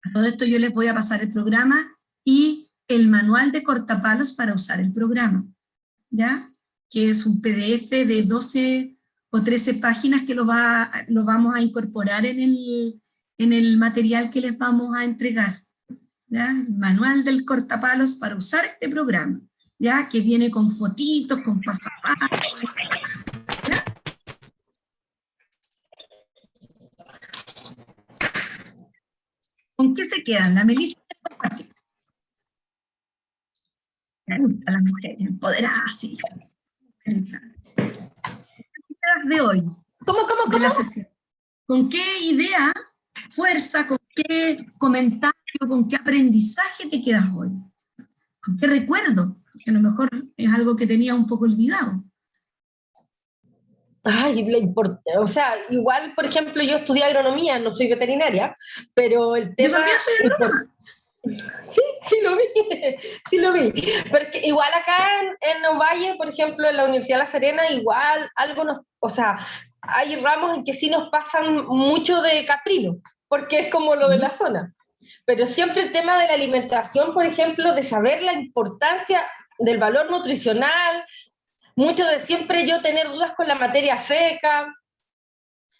A todo esto yo les voy a pasar el programa y el manual de cortapalos para usar el programa, ¿ya? Que es un PDF de 12 o 13 páginas que lo vamos a incorporar en el material que les vamos a entregar, ¿ya? El manual del cortapalos para usar este programa, ¿ya? Que viene con fotitos, con paso a paso, ¿ya? ¿Con qué se quedan? La Melissa comparte. Me gustan las mujeres empoderadas, sí. De hoy, ¿Cómo? de la sesión. ¿Con qué idea, fuerza, con qué comentario, con qué aprendizaje te quedas hoy? ¿Con qué recuerdo? Que a lo mejor es algo que tenía un poco olvidado. Ay, o sea, igual, por ejemplo, yo estudié agronomía, no soy veterinaria, pero el Yo tema también soy agrónoma. Sí lo vi, sí lo vi. Pero es que igual acá en Ovalle, por ejemplo, en la Universidad de La Serena, igual o sea, hay ramos en que sí nos pasan mucho de caprino, porque es como lo de la zona. Pero siempre el tema de la alimentación, por ejemplo, de saber la importancia del valor nutricional, mucho de siempre yo tener dudas con la materia seca,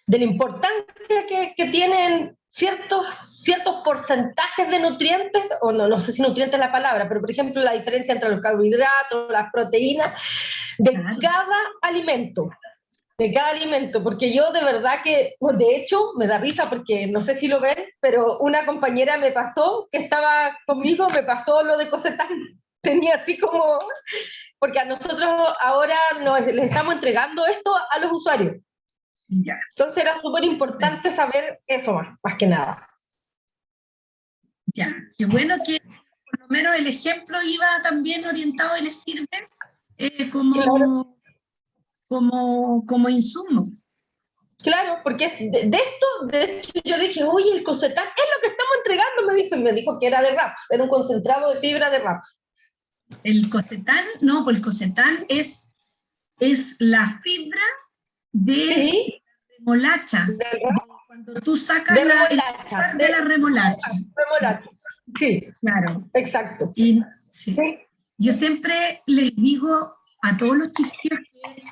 de la importancia que tienen ciertos porcentajes de nutrientes, o no sé si nutrientes es la palabra, pero por ejemplo la diferencia entre los carbohidratos, las proteínas, de cada alimento. De cada alimento, porque yo de verdad que, bueno, de hecho, me da risa porque no sé si lo ven, pero una compañera me pasó, que estaba conmigo, me pasó lo de Cosetán. Tenía así como, porque a nosotros ahora les estamos entregando esto a los usuarios. Ya. Entonces era súper importante saber eso más que nada. Ya, qué bueno que por lo menos el ejemplo iba también orientado y les sirve como, Claro. como insumo. Claro, porque de esto yo dije, oye, el Cosetán es lo que estamos entregando, y me dijo que era de RAPS, era un concentrado de fibra de RAPS. El Cosetán, no, pues el Cosetán es la fibra de remolacha. Cuando tú sacas de remolacha, de la remolacha. Remolacha, sí, claro. Exacto. Y, sí. Yo siempre les digo a todos los chiquillos que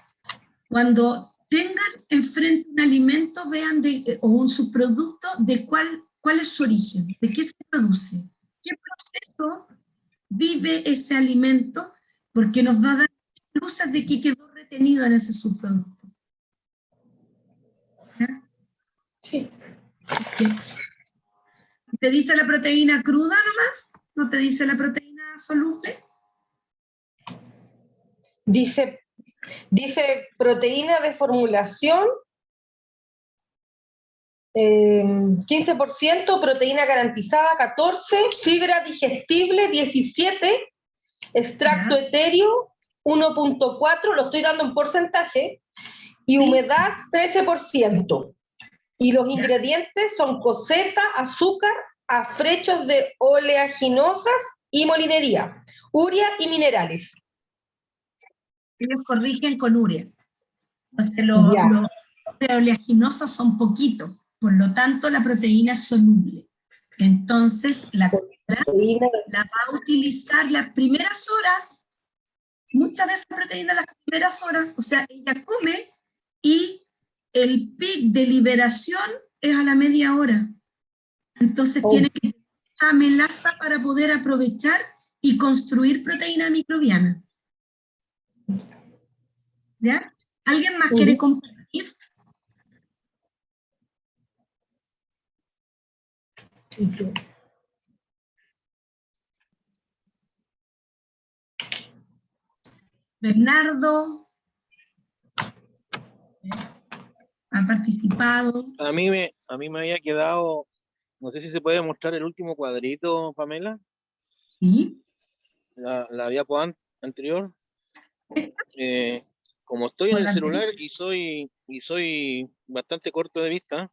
cuando tengan enfrente un alimento, vean o un subproducto de cuál es su origen, de qué se produce, qué proceso vive ese alimento, porque nos va a dar luces de que quedó retenido en ese subproducto. ¿Ya? Sí. ¿Te dice la proteína cruda nomás? ¿No te dice la proteína soluble? Dice proteína de formulación, 15%, proteína garantizada, 14%, fibra digestible, 17%, extracto etéreo, 1.4%, lo estoy dando en porcentaje, y humedad, 13%. Y los ingredientes son coseta, azúcar, afrechos de oleaginosas y molinería, urea y minerales. Ellos corrigen con urea. Entonces los oleaginosas son poquitos, por lo tanto la proteína es soluble. Entonces la va a utilizar las primeras horas, muchas de esas proteínas las primeras horas, o sea, ella come y el pic de liberación es a la media hora. Entonces tiene que tener esta amelaza para poder aprovechar y construir proteína microbiana. ¿Ya? ¿Alguien más quiere compartir? Bernardo ha participado. A mí me había quedado, no sé si se puede mostrar el último cuadrito, Pamela. Sí. La diapo anterior. Como estoy en el celular y soy bastante corto de vista,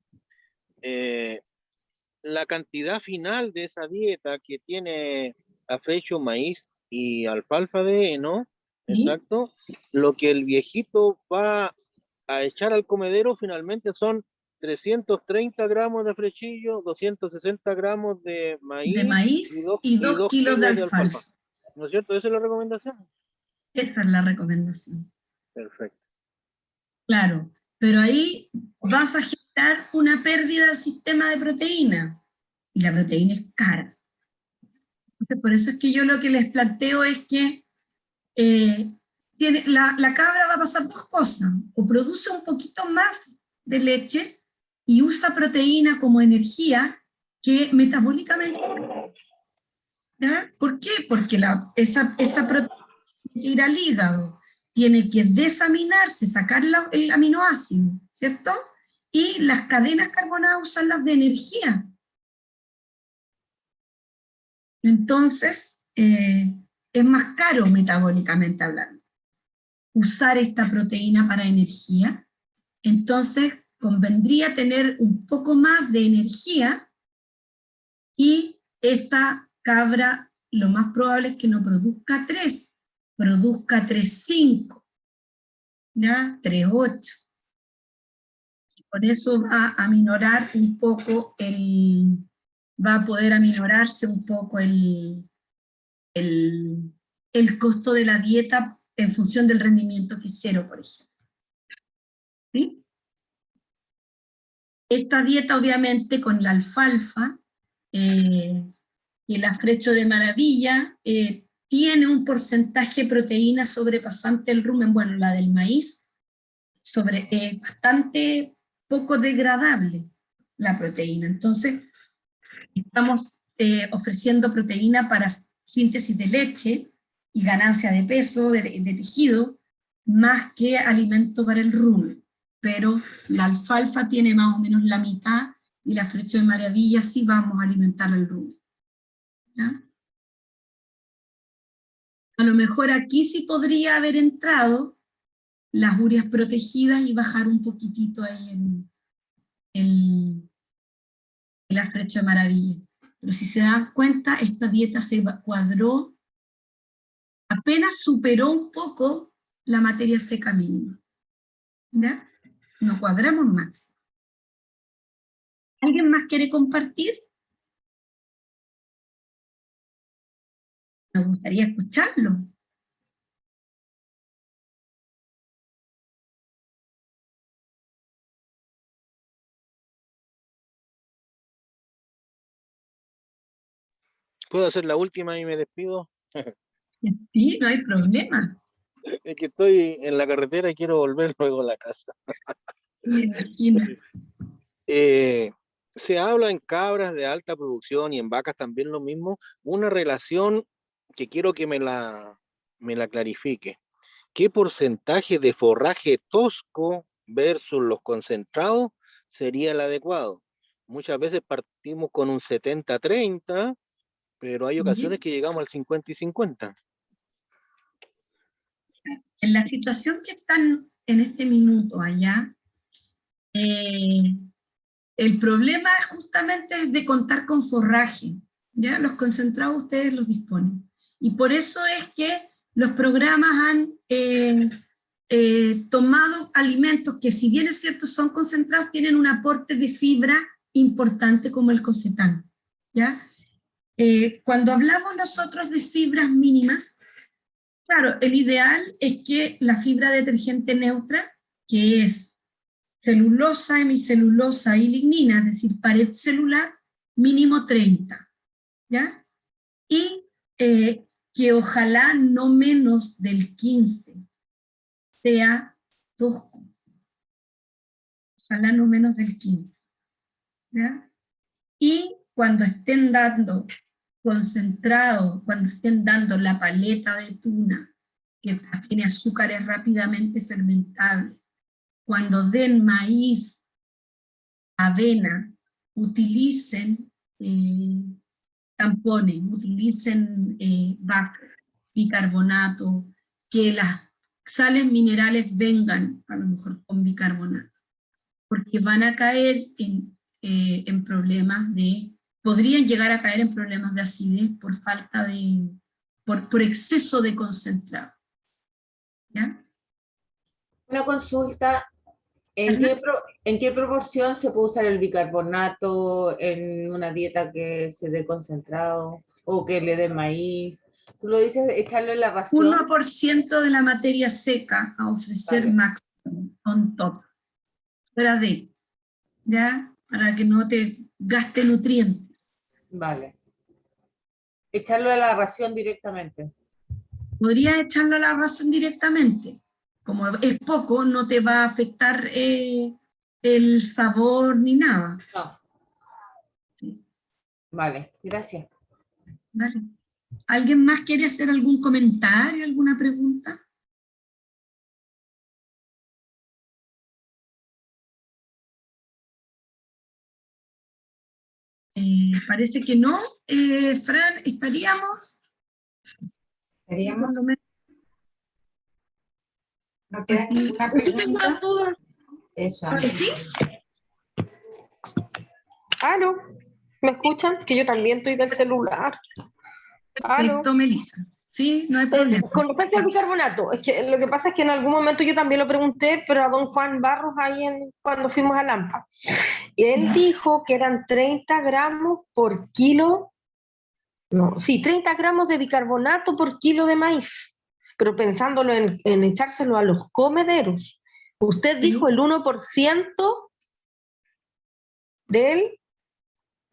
la cantidad final de esa dieta que tiene afrecho, maíz y alfalfa de heno, exacto, lo que el viejito va a echar al comedero finalmente son 330 gramos de afrechillo, 260 gramos de maíz, y 2 kilos de alfalfa. ¿No es cierto? ¿Esa es la recomendación? Esa es la recomendación. Perfecto. Claro, pero ahí vas a generar una pérdida del sistema de proteína, y la proteína es cara. Entonces, por eso es que yo lo que les planteo es que la cabra va a pasar dos cosas: o produce un poquito más de leche y usa proteína como energía que metabólicamente. ¿Ya? ¿Por qué? Porque esa proteína tiene que ir al hígado, tiene que desaminarse, sacar el aminoácido, ¿cierto? Y las cadenas carbonadas usarlas de energía. Entonces, es más caro metabólicamente hablando usar esta proteína para energía. Entonces, convendría tener un poco más de energía y esta cabra lo más probable es que no produzca 3, produzca 3,5, ¿ya? 3,8. Por eso va a aminorar un poco va a poder aminorarse un poco el costo de la dieta en función del rendimiento que es 0, por ejemplo. ¿Sí? Esta dieta, obviamente, con la alfalfa y el afrecho de maravilla, tiene un porcentaje de proteína sobrepasante el rumen, bueno, la del maíz, bastante poco degradable la proteína. Entonces, estamos ofreciendo proteína para síntesis de leche y ganancia de peso, de tejido, más que alimento para el rumen. Pero la alfalfa tiene más o menos la mitad, y la afrecho de maravilla sí vamos a alimentar al rumen. ¿Ya? A lo mejor aquí sí podría haber entrado las urias protegidas y bajar un poquitito ahí el afrecho de maravilla. Pero si se dan cuenta, esta dieta se cuadró, apenas superó un poco la materia seca mínima. ¿Ya? No cuadramos más. ¿Alguien más quiere compartir? Me gustaría escucharlo. ¿Puedo hacer la última y me despido? Sí, no hay problema. Es que estoy en la carretera y quiero volver luego a la casa. Me imagino. Se habla en cabras de alta producción y en vacas también lo mismo, una relación que quiero que me la clarifique. ¿Qué porcentaje de forraje tosco versus los concentrados sería el adecuado? Muchas veces partimos con un 70-30, pero hay ocasiones que llegamos al 50 y 50. En la situación que están en este minuto allá, el problema justamente es de contar con forraje, ¿ya? Los concentrados ustedes los disponen. Y por eso es que los programas han tomado alimentos que, si bien es cierto son concentrados, tienen un aporte de fibra importante como el cocetán, ¿ya? Cuando hablamos nosotros de fibras mínimas, claro, el ideal es que la fibra detergente neutra, que es celulosa, hemicelulosa y lignina, es decir, pared celular, mínimo 30, ¿ya? Y que ojalá no menos del 15 sea tosco. Ojalá no menos del 15, ¿ya? Y cuando estén dando concentrado, cuando estén dando la paleta de tuna, que tiene azúcares rápidamente fermentables, cuando den maíz, avena, utilicen tampones, utilicen bicarbonato, que las sales minerales vengan a lo mejor con bicarbonato, porque van a caer en problemas podrían llegar a caer en problemas de acidez por falta por exceso de concentrado. ¿Ya? Una consulta, ¿en qué proporción se puede usar el bicarbonato en una dieta que se dé concentrado o que le dé maíz? Tú lo dices, echarlo en la ración. 1% de la materia seca a ofrecer, vale, máximo, on top, fuera de, ¿ya? Para que no te gaste nutrientes. Vale. Echarlo a la ración directamente. Podrías echarlo a la ración directamente. Como es poco, no te va a afectar el sabor ni nada. No. Sí. Vale, gracias. Vale. ¿Alguien más quiere hacer algún comentario, alguna pregunta? Parece que no. Fran, ¿estaríamos? ¿Estaríamos? ¿No queda ninguna pregunta? Eso. ¿Sí? ¿Aló? ¿Me escuchan? Que yo también estoy del celular. Perfecto, Melissa. Sí, no hay problema. Con respecto al bicarbonato, es que lo que pasa es que en algún momento yo también lo pregunté, pero a don Juan Barros ahí cuando fuimos a Lampa. Y él dijo que eran 30 gramos por kilo, no, sí, 30 gramos de bicarbonato por kilo de maíz, pero pensándolo en echárselo a los comederos. Usted Sí. dijo el 1% del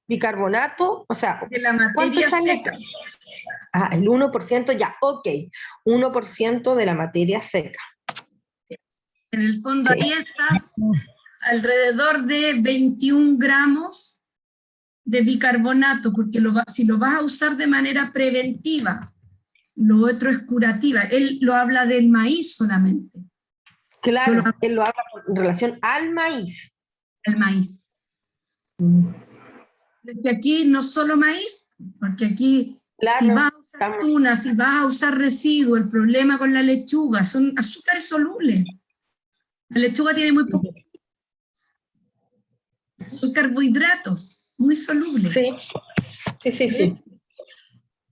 bicarbonato, o sea, De la ¿cuánto materia echarle? seca. Ah, el 1% ya, ok. 1% de la materia seca. En el fondo Sí. ahí estás alrededor de 21 gramos de bicarbonato, porque si lo vas a usar de manera preventiva, lo otro es curativa. Él lo habla del maíz solamente, Claro, él lo habla en relación al maíz. el maíz. Porque aquí no solo maíz, porque aquí Claro, si vas a usar estamos- tuna, si vas a usar residuo, el problema con la lechuga son azúcares solubles. La lechuga tiene muy poco. Son carbohidratos muy solubles. Sí, sí. ¿Ves?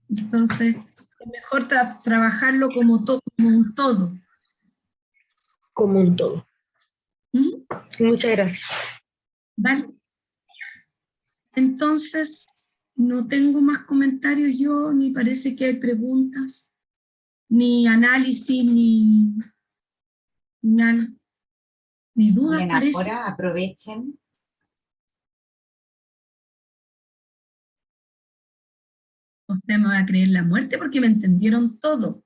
Entonces, es mejor trabajarlo como un todo. Como un todo. ¿Mm? Muchas gracias. ¿Vale? Entonces, no tengo más comentarios yo, ni parece que hay preguntas, ni análisis, ni dudas, Bien, parece. ahora aprovechen. Usted me va a creer la muerte porque me entendieron todo.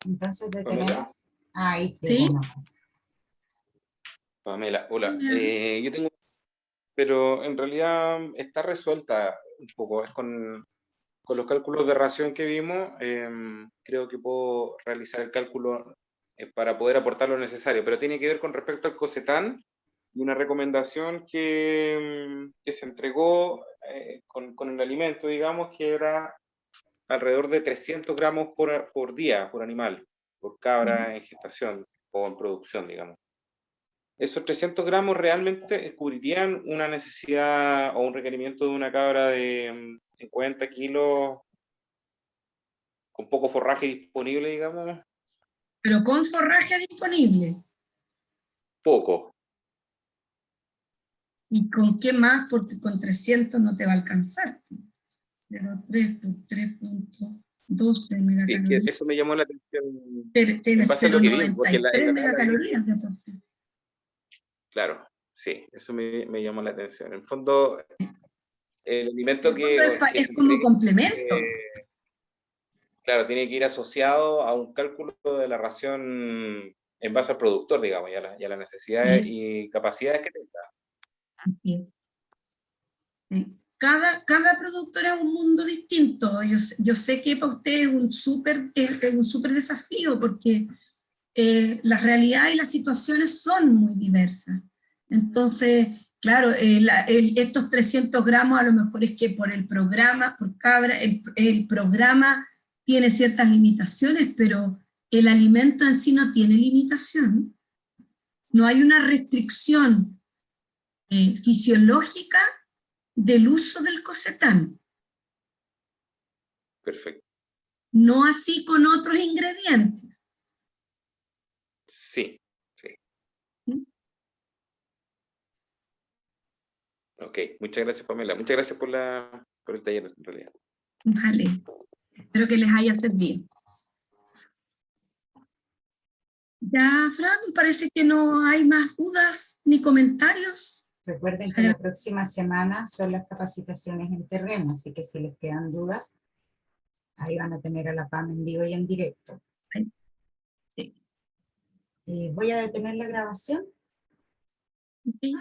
Entonces Pamela. detenemos. Ahí ¿Sí? tenemos. Pamela, hola. Hola. Yo tengo, pero en realidad está resuelta un poco. Es con los cálculos de ración que vimos, creo que puedo realizar el cálculo para poder aportar lo necesario, pero tiene que ver con respecto al Cossetán y una recomendación que se entregó con el alimento, digamos, que era alrededor de 300 gramos por día, por animal, por cabra en gestación o en producción, digamos. ¿Esos 300 gramos realmente cubrirían una necesidad o un requerimiento de una cabra de 50 kilos con poco forraje disponible, digamos? Pero con forraje disponible. Poco. ¿Y con qué más? Porque con 300 no te va a alcanzar. 0,3 por 3.12 Sí, megacalorías. que eso me llamó la atención Tienes en base a lo que vi, 0,93 porque en la tabla megacalorías de aporte. claro, sí, eso me llamó la atención. En el fondo, el alimento En el fondo que es se como entregue, complemento. claro, tiene que ir asociado a un cálculo de la ración en base al productor, digamos, y a las necesidades y capacidades que tenga. Así es. Sí. Cada productor es un mundo distinto. Yo sé que para usted es un súper desafío porque la realidad y las situaciones son muy diversas. Entonces, claro, estos 300 gramos a lo mejor es que por el programa, por cabra, el programa tiene ciertas limitaciones, pero el alimento en sí no tiene limitación. No hay una restricción fisiológica del uso del Cossetán. Perfecto. No así con otros ingredientes. Sí. ¿Sí? Ok, muchas gracias, Pamela. Muchas gracias por el taller, en realidad. Vale, espero que les haya servido. Ya, Fran, parece que no hay más dudas ni comentarios. Recuerden que la próxima semana son las capacitaciones en terreno, así que si les quedan dudas, ahí van a tener a la PAM en vivo y en directo. Sí. Voy a detener la grabación. Sí.